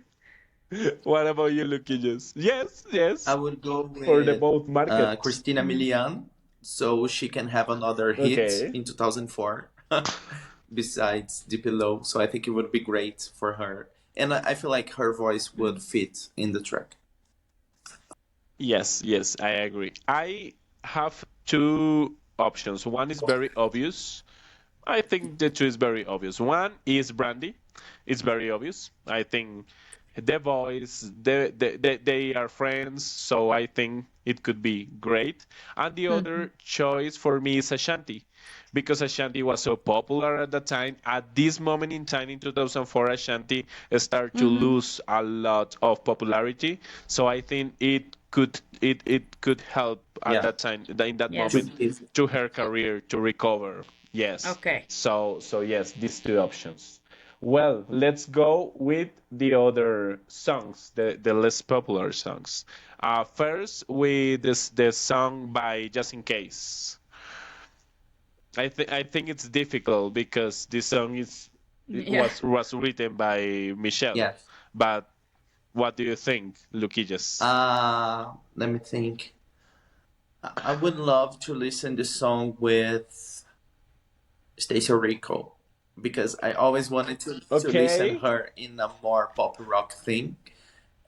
What about you, Luquillos? Yes, I yes, would go for the with both markets. Christina Mm. Milian, so she can have another hit Okay. in 2004 besides Deep Below. So I think it would be great for her. And I feel like her voice would Mm. fit in the track. Yes, yes, I agree. I have two options. One is very obvious. I think the two is very obvious. One is Brandy. It's very obvious. I think the boys, they are friends, so I think it could be great. And the Mhm. other choice for me is Ashanti, because Ashanti was so popular at the time. At this moment in time, in 2004, Ashanti started to Mhm. lose a lot of popularity. So I think it could help at Yeah, that time, in that it Yes. moment, could give. to her career to recover. Yes. Okay. So yes, these two options. Well, let's go with the other songs, the less popular songs. First, with the song by Just in Case. I think it's difficult because this song it Yeah. was written by Michelle. Yes. But what do you think, Luquillas? Let me think. I would love to listen the song with Stacey Rico because I always wanted to listen Okay. her in a more pop rock thing,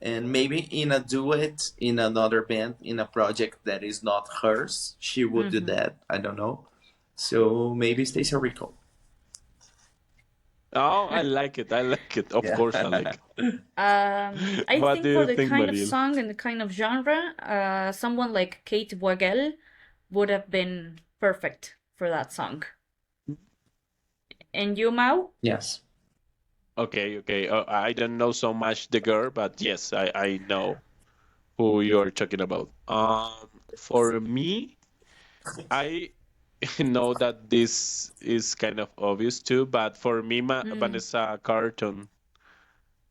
and maybe in a duet in another band in a project that is not hers she would do Mhm. that. I don't know, so maybe Stacey Rico. Oh, I like it. I like it. Of Yeah. course, I like it. I What do think for you the think, kind of Mariel? song and the kind of genre, someone like Kate Boegel would have been perfect for that song. And you, Mau? Yes. Okay, okay. I don't know so much the girl, but yes, I know who you're talking about. For me, I know that this is kind of obvious too, but for me, Mm, Vanessa Carlton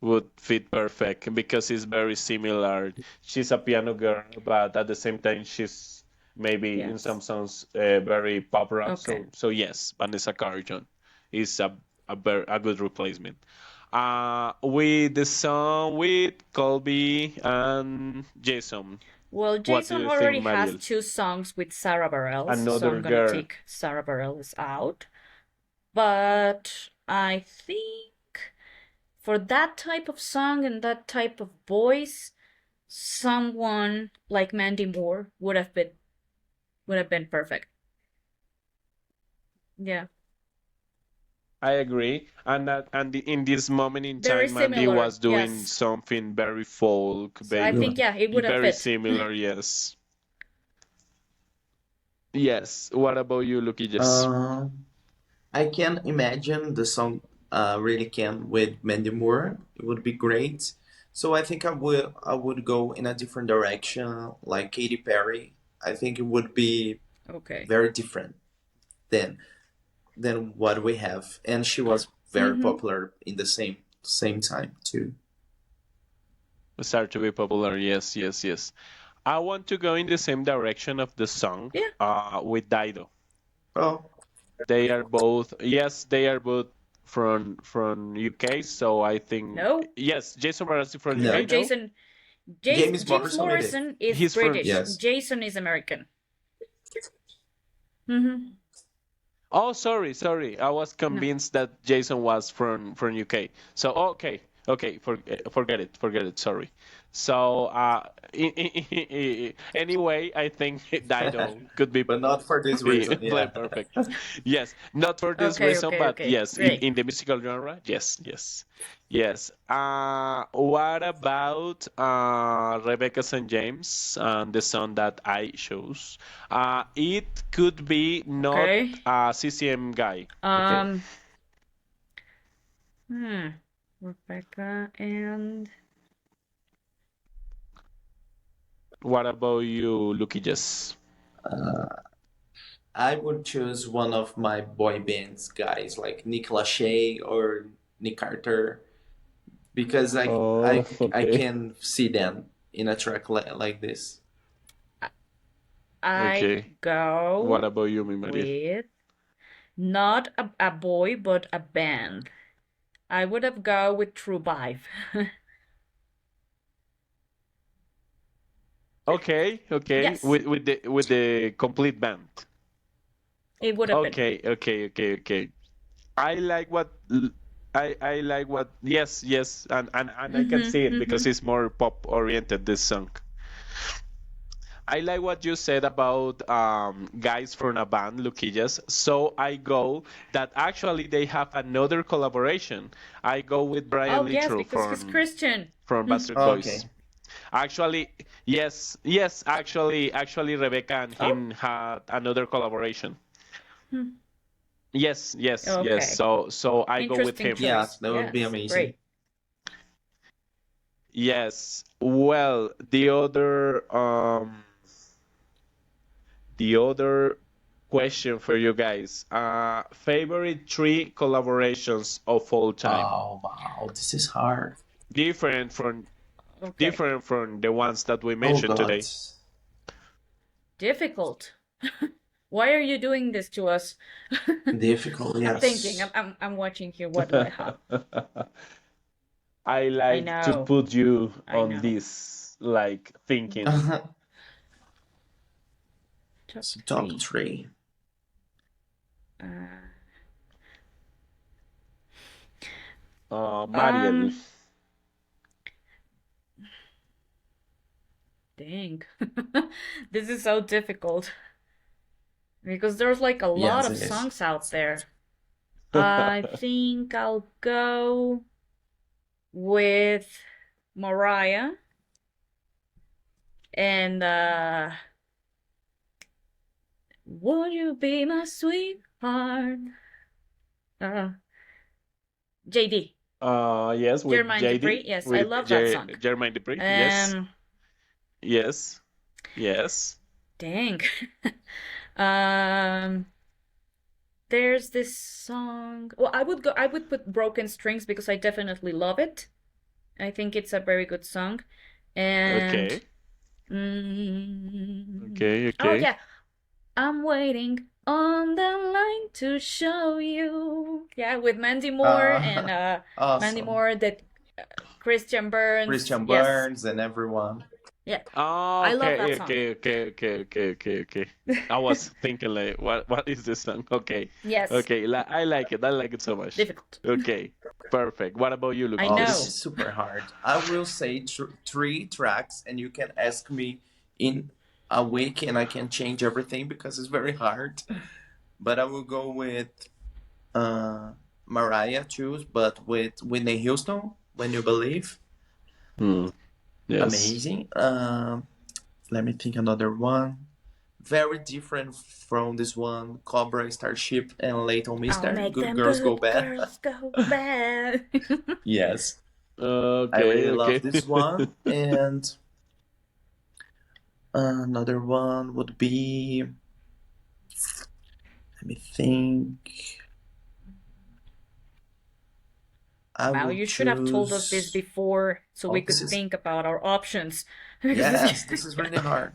would fit perfect because it's very similar. She's a piano girl, but at the same time, she's maybe in some yes. songs very pop rock. Okay. So yes, Vanessa Carlton is a good replacement. With the song with Colby and Jason. Well, What do Jason you think, already has Mariel? 2 songs with Sarah Bareilles, so Another I'm gonna girl. take Sarah Bareilles out. But I think for that type of song and that type of voice, someone like Mandy Moore would have been perfect. Yeah. I agree. In this moment in Very time, Mandy similar. was doing Yes. something very folk, So I Yeah. think, yeah, it would have very fit. similar. Yes. Yes. What about you, Lucky? Yes. Uh, I can imagine the song really can with Mandy Moore. It would be great. So I think I would go in a different direction, like Katy Perry. I think it would be Okay. very different than than what we have, and she was very Mm-hmm. popular in the same time too. Start to be popular. Yes, yes, yes. I want to go in the same direction of the song Yeah. with Dido. Oh, They are both, yes, they are both from UK, so I think No. yes, Jason Mraz is from No, UK, no, no? James James Morrison it is. Morrison is He's from British. Yes. Jason is American. Mm-hmm. Oh, sorry, sorry. I was No. convinced that Jason was from UK. So okay, okay, forget it. Sorry. So anyway, I think Dido could be But not for this reason. play Yeah. perfect. Yes, not for this Okay, reason, okay, but okay. yes, in Great. the musical genre, yes, yes, yes. What about Rebecca St. James and the song that I chose? It could be not Okay. a CCM guy. Okay. Um, hmm. Rebecca and What about you, Lucky Jess? Uh, I would choose one of my boy bands guys like Nick Lachey or Nick Carter because I Oh, I I okay. can see them in a track like this. I Okay. What go about you, mi María? with not a boy, but a band. I would have go with True Vibe. Okay, okay. Yes, With the complete band. it would have been. Okay, okay, okay, okay. I like what I like what yes, yes, and I can Mm-hmm, see it mm-hmm. because it's more pop oriented this song. I like what you said about guys from a band, Luquillas. So I go that actually they have another collaboration. I go with Brian Oh yes, Littrell because he's Christian. from Bastard Boys. Okay. Actually, yes, yes, actually Rebecca and Oh, him had another collaboration. hmm. Yes, yes, yes. Okay. So I go with Interesting him. Yeah, choice. that would be Yes, amazing. great. Yes. Well, the other question for you guys. Favorite three collaborations of all time. Oh wow, this is hard. Different from Okay. different from the ones that we Oh mentioned God, today. Difficult. Why are you doing this to us? difficult. I'm thinking. Yes. I'm watching here. What do I have? I I like to know. put you I on know. this, like thinking. Top So top three. three. Uh, Mariel. um, dang. This is so difficult because there's like a lot Yes, of it is. songs out there. I think I'll go with Mariah and Would You Be My Sweetheart? Uh, JD. Yes, with Jermaine Dupri. JD, Yes, I with love that song. Jermaine Dupri. Yes, Um, yes, yes. dang. Um, there's this song. Well, I would put Broken Strings because I definitely love it. I think it's a very good song. And Okay, okay, oh okay. yeah, I'm waiting on the line to show you. Yeah, with Mandy Moore and Mandy Awesome. Moore that Christian Burns. Christian Yes. Burns and everyone. Yeah. Oh, I love that okay, song. okay. I was thinking like, what is this song? Okay, Yes. okay. I like it. I like it so much. Difficult. Okay, perfect. What about you, I Oh, this know. is Lucas? super hard. I will say three tracks, and you can ask me in a week, and I can change everything because it's very hard. But I will go with uh, Mariah too, but with Whitney Houston, "When You Believe." Hmm. Yes. Amazing. Let me think another one. very different from this one, Cobra, Starship, and Little I'll Mister. make Good them Girls Go good Bad. girls go bad. Yes, I Okay, really love okay. this one. And another one would be, let me think. I Wow, would you should have told us this choose. before so we Oh, could this is think about our options. Because yes, this is really hard.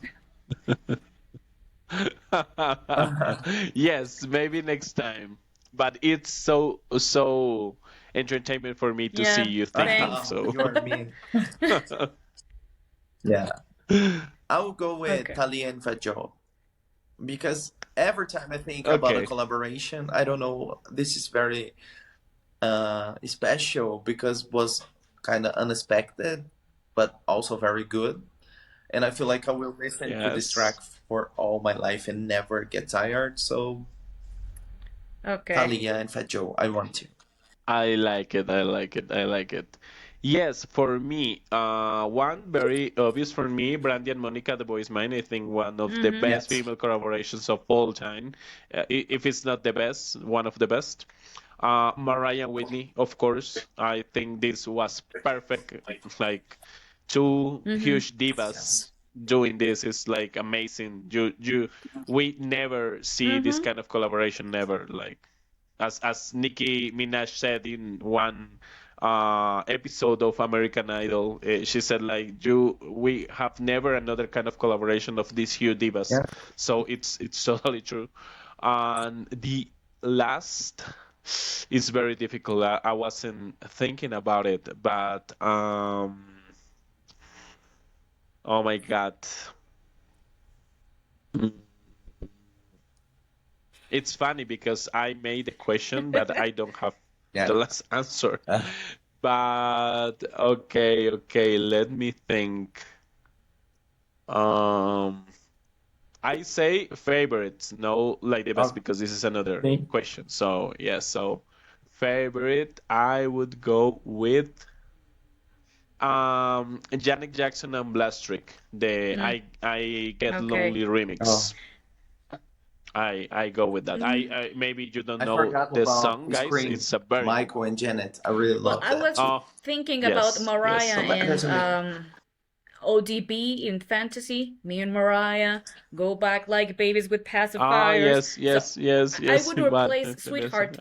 Yes, maybe next time. But it's so entertainment for me to see yeah, you thinking. thanks. So You are mean. Yeah, I will go with Okay. Talia and Fat Joe because every time I think about a okay. collaboration, I don't know. This is very special because it was kind of unexpected, but also very good. And I feel like I will listen to this Yes. track for all my life and never get tired. So Okay. Talia and Fat Joe, I want to. I like it. I like it. I like it. Yes, for me, one very obvious for me, Brandy and Monica, The Boy Is Mine. I think one of the Mm-hmm. best Yes. female collaborations of all time. If it's not the best, one of the best. Mariah and Whitney, of course. I think this was perfect. Like two Mm-hmm. huge divas Yes. doing this is like amazing. We never see this Mm-hmm. kind of collaboration. Never like as Nicki Minaj said in one episode of American Idol, she said like we have never another kind of collaboration of these huge divas. Yeah. So it's totally true. And the last is very difficult. I wasn't thinking about it, but oh my God. Mm. It's funny because I made a question, but I don't have the Yeah. last answer. But okay, let me think. Um, I say favorites, no like the best because this is another Okay. question. So yeah, so favorite, I would go with Janet Jackson and Blastrick, the Mm. I Get Okay. Lonely Oh, remix. I go with that. Mm. I maybe you don't I know forgot the about song, guys. Scream, It's a very good. Michael and Janet. I really Well, love I that was too. Oh, thinking about yes, Mariah yes. So and there's a ODB in fantasy. Me and Mariah go back like babies with Ah, pacifiers. yes, So yes, yes, I yes, would Iván, replace Vanessa. Sweetheart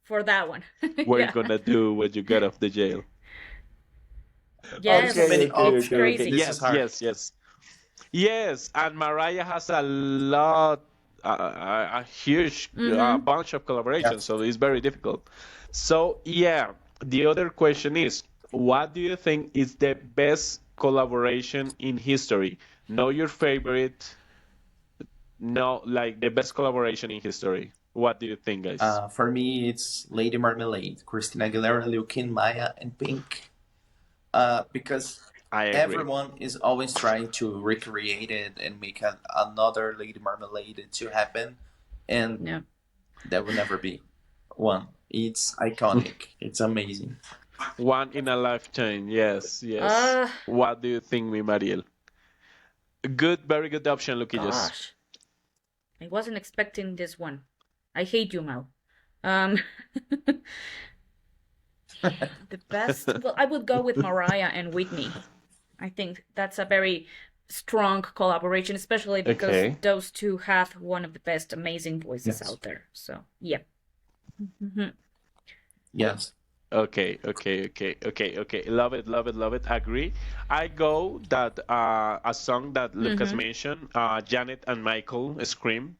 for that one. What you Yeah. gonna do when you get off the jail? oh, there's so Yes, many it's options. Okay. crazy. This is Yes, hard. yes, yes. Yes, and Mariah has a lot, a huge Mm-hmm. bunch of collaborations, Yes. so it's very difficult. So, yeah, the other question is, what do you think is the best collaboration in history? Know your favorite, no, like the best collaboration in history. What do you think, guys? For me, it's Lady Marmalade, Christina Aguilera, Lil Kim, Maya, and Pink. Because I agree. everyone is always trying to recreate it and make another Lady Marmalade to happen, and Yeah. there will never be one. It's iconic. It's amazing. One in a lifetime. Yes, yes. Uh, What do you think, mi Mariel? Good, very good option, Luquillas. gosh, I wasn't expecting this one. I hate you, Mal. Um, the best. Well, I would go with Mariah and Whitney. I think that's a very strong collaboration, especially because Okay. those two have one of the best amazing voices Yes. out there. So, yeah. Mhm. Yes. Okay. Love it, love it, love it. Agree. I go that a song that Lucas Mhm. mentioned, Janet and Michael Scream.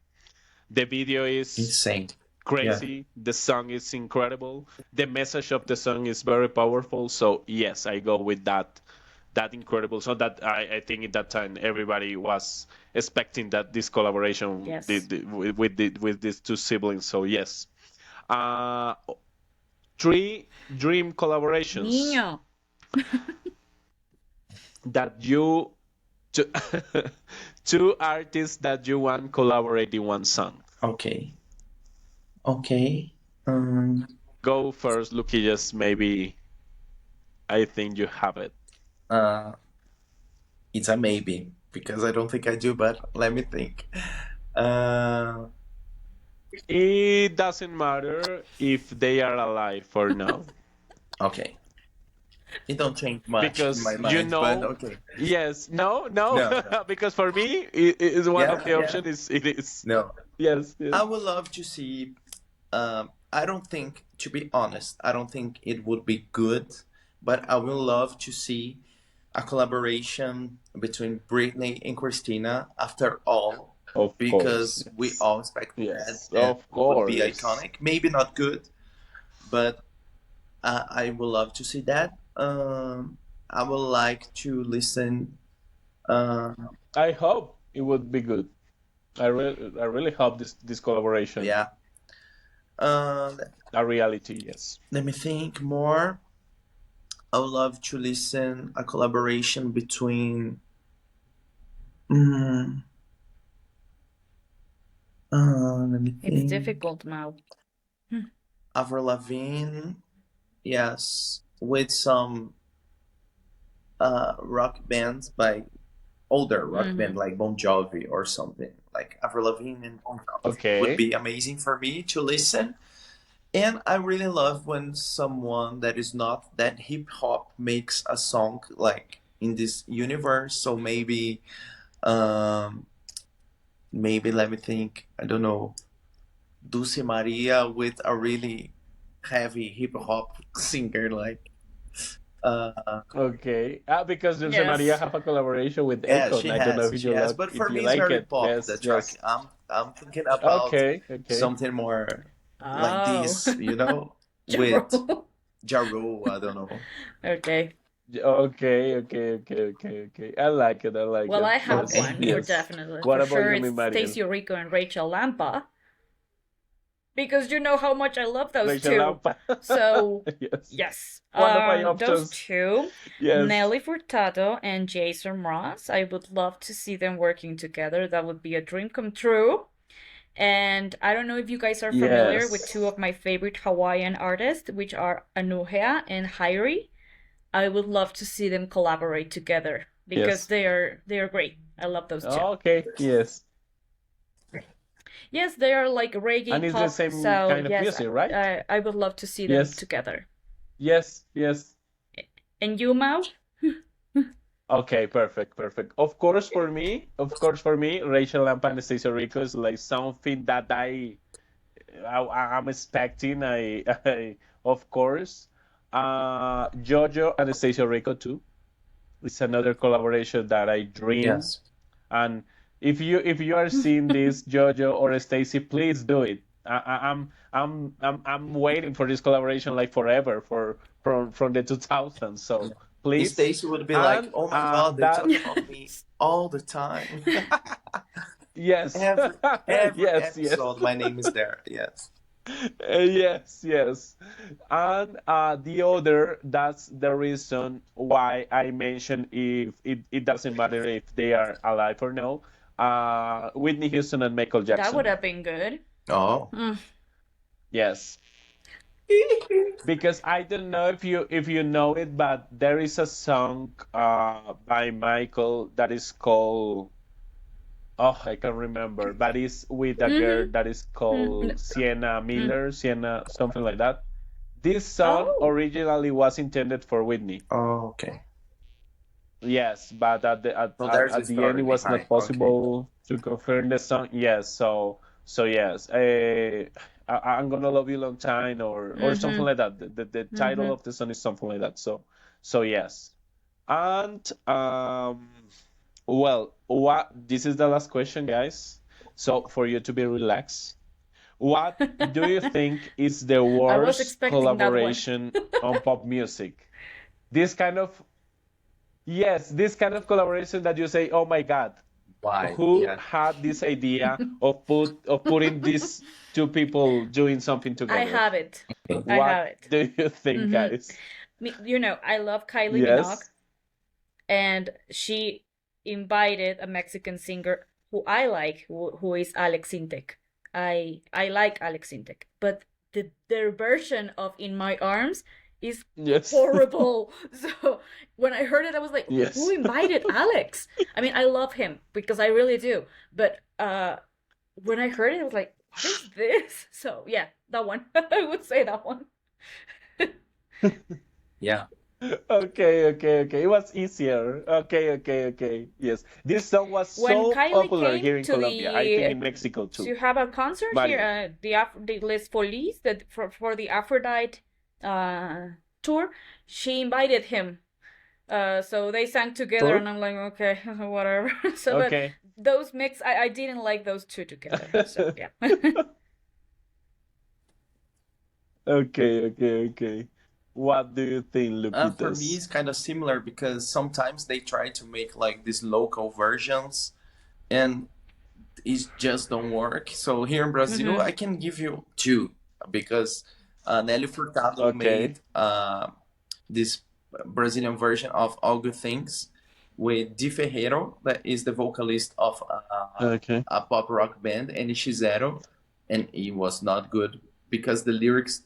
The video is Insane. Yeah. crazy. The song is incredible. The message of the song is very powerful. So yes, I go with that incredible. So that I think at that time everybody was expecting that this collaboration Yes. with these two siblings. So yes. Uh, three dream collaborations Niño. that you two, two artists that you want collaborate in one song. Okay. Okay. Um. Go first, Luquillas. Maybe I think you have it. Uh. It's a maybe because I don't think I do, but let me think. Uh, It doesn't matter if they are alive or no, okay. It don't change much in because my mind, but okay. yes, no, no, No, no. because for me, it is one of Yeah, the yeah. options. Is it is No. yes, I yes. would love to see. I don't think, to be honest, I don't think it would be good, but I would love to see a collaboration between Britney and Christina. After all, Of course, because we yes, all expect that, yes, and of would be course. iconic. Maybe not good, but I would love to see that. I would like to listen. Uh, I hope it would be good. I really hope this collaboration yeah. Uh, a reality. Yes. Let me think more. I would love to listen a collaboration between mm, let me It's think. difficult now. Avril Lavigne, yes, with some rock bands by older rock band Mm-hmm. like Bon Jovi or something. Like Avril Lavigne and Bon Jovi would Okay. be amazing for me to listen. And I really love when someone that is not that hip hop makes a song like in this universe. So um, maybe let me think. I don't know. Dulce Maria with a really heavy hip hop singer like Okay. Because Dulce Maria Yes. have a collaboration with yeah, Akon. she I don't know has, she has, but if for you me it's like very it. pop the Yes, track. yes. I'm thinking about Okay, okay. something more like Oh. this, with Jaro. Ja Rule, I don't know. Okay. Okay, okay, okay, okay, okay. I like it. I like Well, it. I have Yes, Okay. one for yes. definitely. What For about sure, you, it's mi Mariel? Stacy Rico and Rachel Lampa. Because you know how much I love those Rachel two. Lampa. So, Yes. yes. One of my Those options. two, Yes. Nelly Furtado and Jason Mraz, I would love to see them working together. That would be a dream come true. And I don't know if you guys are familiar with two Yes. of my favorite Hawaiian artists, which are Anuhea and Hairi. I would love to see them collaborate together because Yes. they are great. I love those two. Okay. Yes. Yes, they are like And reggae it's the pop, same so kind of yes, music, right? I would love to see them Yes. together. Yes. Yes. And you, Mao? Okay, perfect, perfect. Of course, for me, Rachel Lampa and Stacey Rico is like something that I'm expecting. Of course, Jojo and Stacey Rico too. It's another collaboration that I dream. Yes. And if you are seeing this, Jojo or Stacy, please do it. I'm waiting for this collaboration like forever from the 2000s. So please, Stacy would be like, and "Oh my God, they that talk about me all the time. yes, Every yes, yes. episode, my name is there." Yes. Yes, yes. And the other, that's the reason why I mentioned if it doesn't matter if they are alive or no. Whitney Houston and Michael That would Jackson. have been good. Oh. Mm. Yes. Because I don't know if you know it, but there is a song by Michael that is called, oh, I can't remember, but it's with a girl Mm-hmm. that is Mm. called Sienna Mm. Miller, Sienna something like that. This song Oh. originally was intended for Whitney. Oh, okay. Yes, but at the at, So at, there's a at the end story it was behind. not Okay. possible to confirm the song. Yes, so yes, I'm gonna love you long time or something Mm-hmm. like that. The title Mm-hmm. of the song is something like that. So yes, and well, what this is the last question, guys. So for you to be relaxed, what do you think is the I was worst expecting that one. collaboration on pop music? This kind of Yes, this kind of collaboration that you say, "Oh my God, Why? who Yeah. had this idea of putting these two people doing something I together?" have it. I What have it. do you think, Mm-hmm. guys? I love Kylie Minogue, Yes? and she invited a Mexican singer who I like, who is Alex Sintek. I like Alex Sintek, but their version of "In My Arms" is Yes. horrible. So when I heard it, I was like, who Yes. invited Alex? I mean, I love him because I really do. But when I heard it, I was like, what is this? So yeah, that one. I would say that one. Yeah. Okay. It was easier. Okay. Yes. This song was When so Kylie popular came here in to Colombia. I think the in Mexico too. to have a concert here, Mariel. the Les Folies, that for the Aphrodite tour, she invited him. So they sang together, Sure. and I'm like, okay, whatever. So, but Okay. those mix, I didn't like those two together. So yeah. Okay. What do you think, For me, Lupitas? it's kind of similar because sometimes they try to make like these local versions, and it just don't work. So here in Brazil, Hmm. I can give you two because Nelly Furtado Okay. made this Brazilian version of All Good Things with Di Ferreiro, that is the vocalist of Okay. a pop rock band, and NX0, and it was not good because the lyrics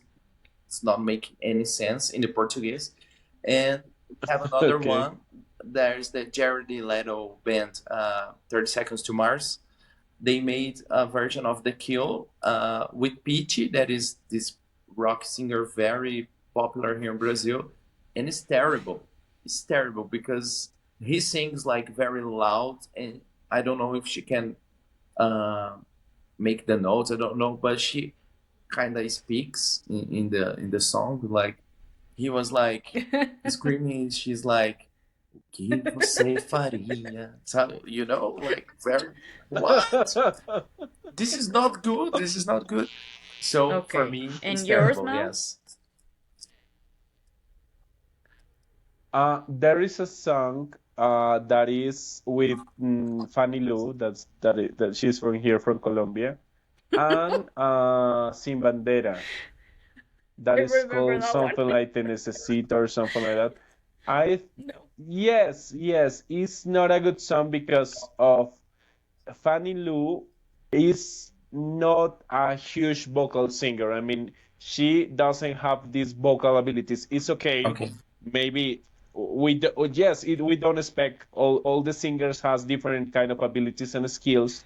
does not make any sense in the Portuguese. And we have another Okay. one. There's the Jared Leto band, 30 Seconds to Mars. They made a version of The Kill with Peachy, that is this rock singer, very popular here in Brazil, and it's terrible. It's terrible because he sings like very loud, and I don't know if she can uh, make the notes. I don't know, but she kind of speaks in the song like he was like screaming. She's like, "O que você faria?" So, like very what? This is not good. This is not good. So for Okay. me, it's And yours terrible. now? Yes. There is a song that is with Fanny Lu, that she's from here from Colombia, and Sin Bandera, I that is remember called that one. something like Te Necesito or something like that. I No. Yes, it's not a good song because of Fanny Lu is not a huge vocal singer. I mean, she doesn't have these vocal abilities. It's okay. Okay. Maybe yes, we don't expect all the singers has different kind of abilities and skills.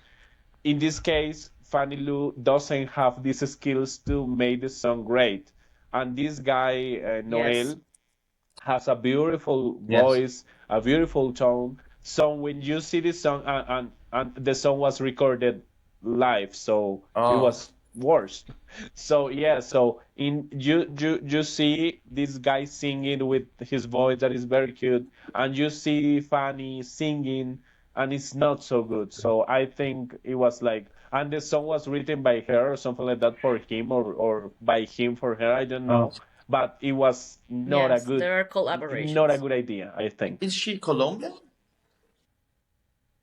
In this case, Fanny Lu doesn't have these skills to make the song great. And this guy, Yes. Noel, has a beautiful Yes. voice, a beautiful tone. So when you see this song, and the song was recorded live, so it Oh. was worse. So yeah, so in you see this guy singing with his voice that is very cute, and you see Fanny singing, and it's not so good. So I think it was like, and the song was written by her or something like that for him, or by him for her. I don't Oh. know, but it was Yes, there are not a collaborations. good idea, I think. Is she Colombian?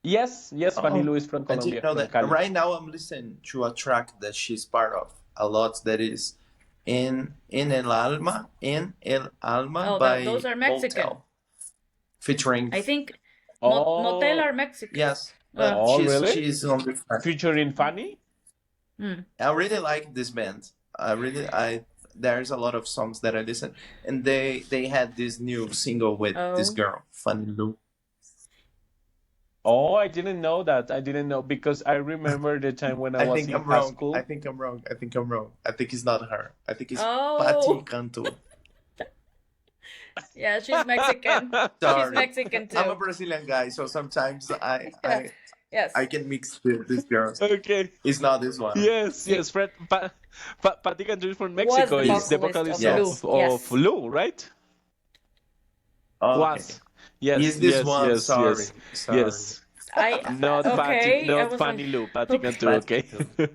Yes, Fanny Oh, Lu is from I didn't Colombia, know from that. Cali. Right now, I'm listening to a track that she's part of a lot. That is in El Alma Oh, those by are Mexican. Motel, featuring. I think Motel Oh, are Mexican. Yes, Uh, but oh, she's really? she's on the track. Featuring Fanny? mm. I really like this band. I there's a lot of songs that I listen, and they had this new single with this Oh, girl, Fanny Lu. Oh, I didn't know that. I didn't know because I remember the time when I I was think in I'm high wrong. I school. think I'm wrong. I think I'm wrong. I think it's not her. I think it's Patti oh, Cantu. yeah, she's Mexican. She's Sorry, Mexican I'm a too. Brazilian guy, so sometimes Yeah. I Yes. can mix these girls. Okay. It's not this one. Yes, Fred. Patti Cantu is from Was Mexico. the Is the vocalist vocalist of Yes. Lou. of Yes. Lou, right? Oh, okay. Was. Yes, Is this yes, one? yes, Sorry. yes, Sorry. yes. I okay. I Not was like, Fanny Lou, Patti okay. Cantu, Patti okay? Cantu.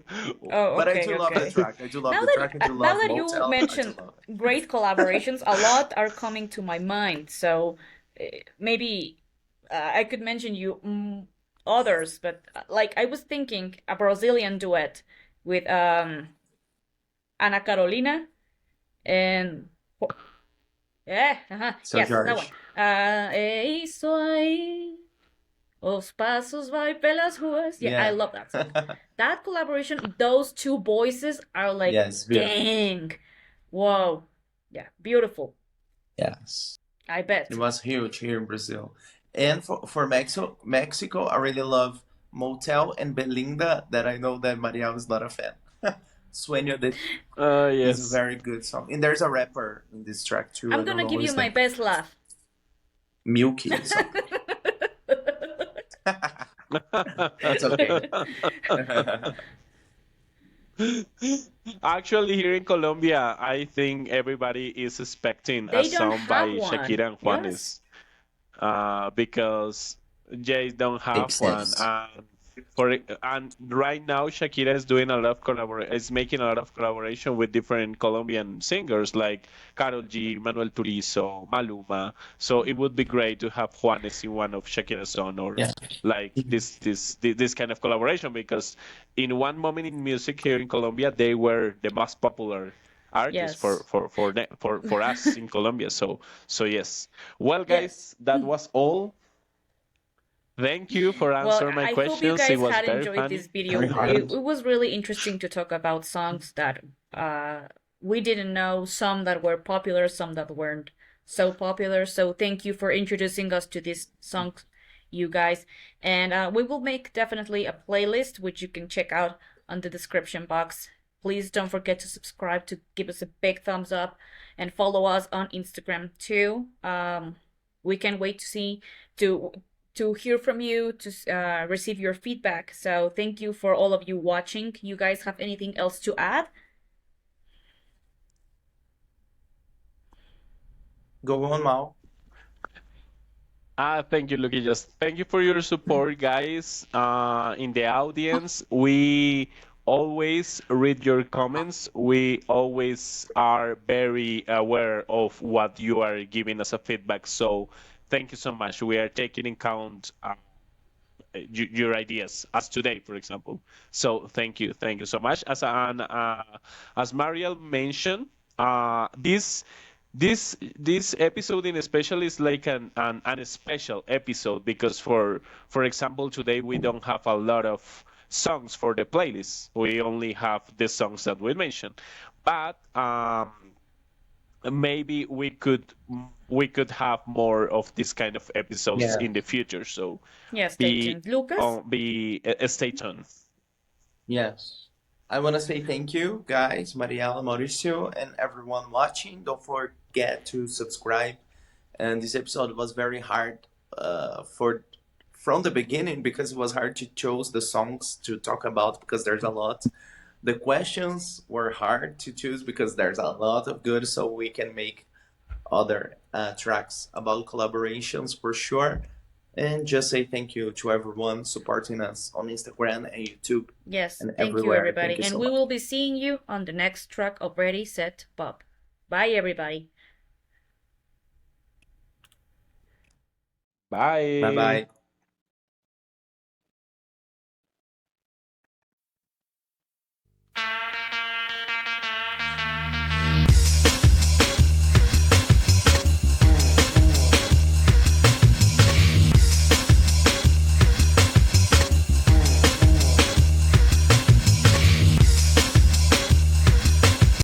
Oh, But I do okay, love the okay. track. I do love Now the that track. I do now love that you Motel. I do mentioned love it. great collaborations, a lot are coming to my mind. So maybe I could mention you others, but like I was thinking a Brazilian duet with Ana Carolina and yeah, So yes, that one. George. É isso aí. Os passos vai pelas ruas. Yeah, I Yeah. love that song. That collaboration, those two voices are like, Yes, beautiful. dang, whoa. Yeah, beautiful. Yes. I bet. It was huge here in Brazil. And for Mexico, I really love Motel and Belinda, that I know that Marielle is not a fan. Sueño de is a Yes. very good song. And there's a rapper in this track too. I I'm don't gonna know give you his my name. best laugh. Milky something. It's okay. Actually, here in Colombia, I think everybody is expecting a They don't song by have one. Shakira and Yes. Juanes, because they don't have Makes one. sense. And right now Shakira is doing a lot of is making a lot of collaboration with different Colombian singers like Karol G, Manuel Turizo, Maluma. So it would be great to have Juanes in one of Shakira's song, or Yeah. like this kind of collaboration, because in one moment in music here in Colombia they were the most popular artists Yes. for us in Colombia. So yes. Well, Yes. guys, that was all. Thank you for Well, answering my I hope you questions. It guys was had very enjoyed this funny. Very video. hard. It was really interesting to talk about songs that we didn't know, some that were popular, some that weren't so popular. So thank you for introducing us to these songs, you guys. And we will make definitely a playlist which you can check out on the description box. Please don't forget to subscribe, to give us a big thumbs up, and follow us on Instagram too. We can't wait to to hear from you, to receive your feedback. So thank you for all of you watching. You guys have anything else to add? Go on, Mal. Thank you, Lucky. Just thank you for your support, guys. In the audience, we always read your comments. We always are very aware of what you are giving us a feedback. So thank you so much. We are taking in count your ideas, as today, for example. So thank you so much. As Mariel mentioned, this episode in special is like an special episode, because for example, today we don't have a lot of songs for the playlist. We only have the songs that we mentioned, but maybe we could have more of this kind of episodes Yeah. in the future. So Yeah, stay be tuned. Lucas? stay tuned. Yes. I want to say thank you, guys, Mariela, Mauricio, and everyone watching. Don't forget to subscribe. And this episode was very hard for from the beginning, because it was hard to choose the songs to talk about, because there's a lot. The questions were hard to choose because there's a lot of good, so we can make other tracks about collaborations for sure. And just say thank you to everyone supporting us on Instagram and YouTube Yes, and thank you, everywhere. Thank everybody. you And so we much. will be seeing you on the next track of Ready, Set, Pop. Bye, everybody. Bye. Bye bye.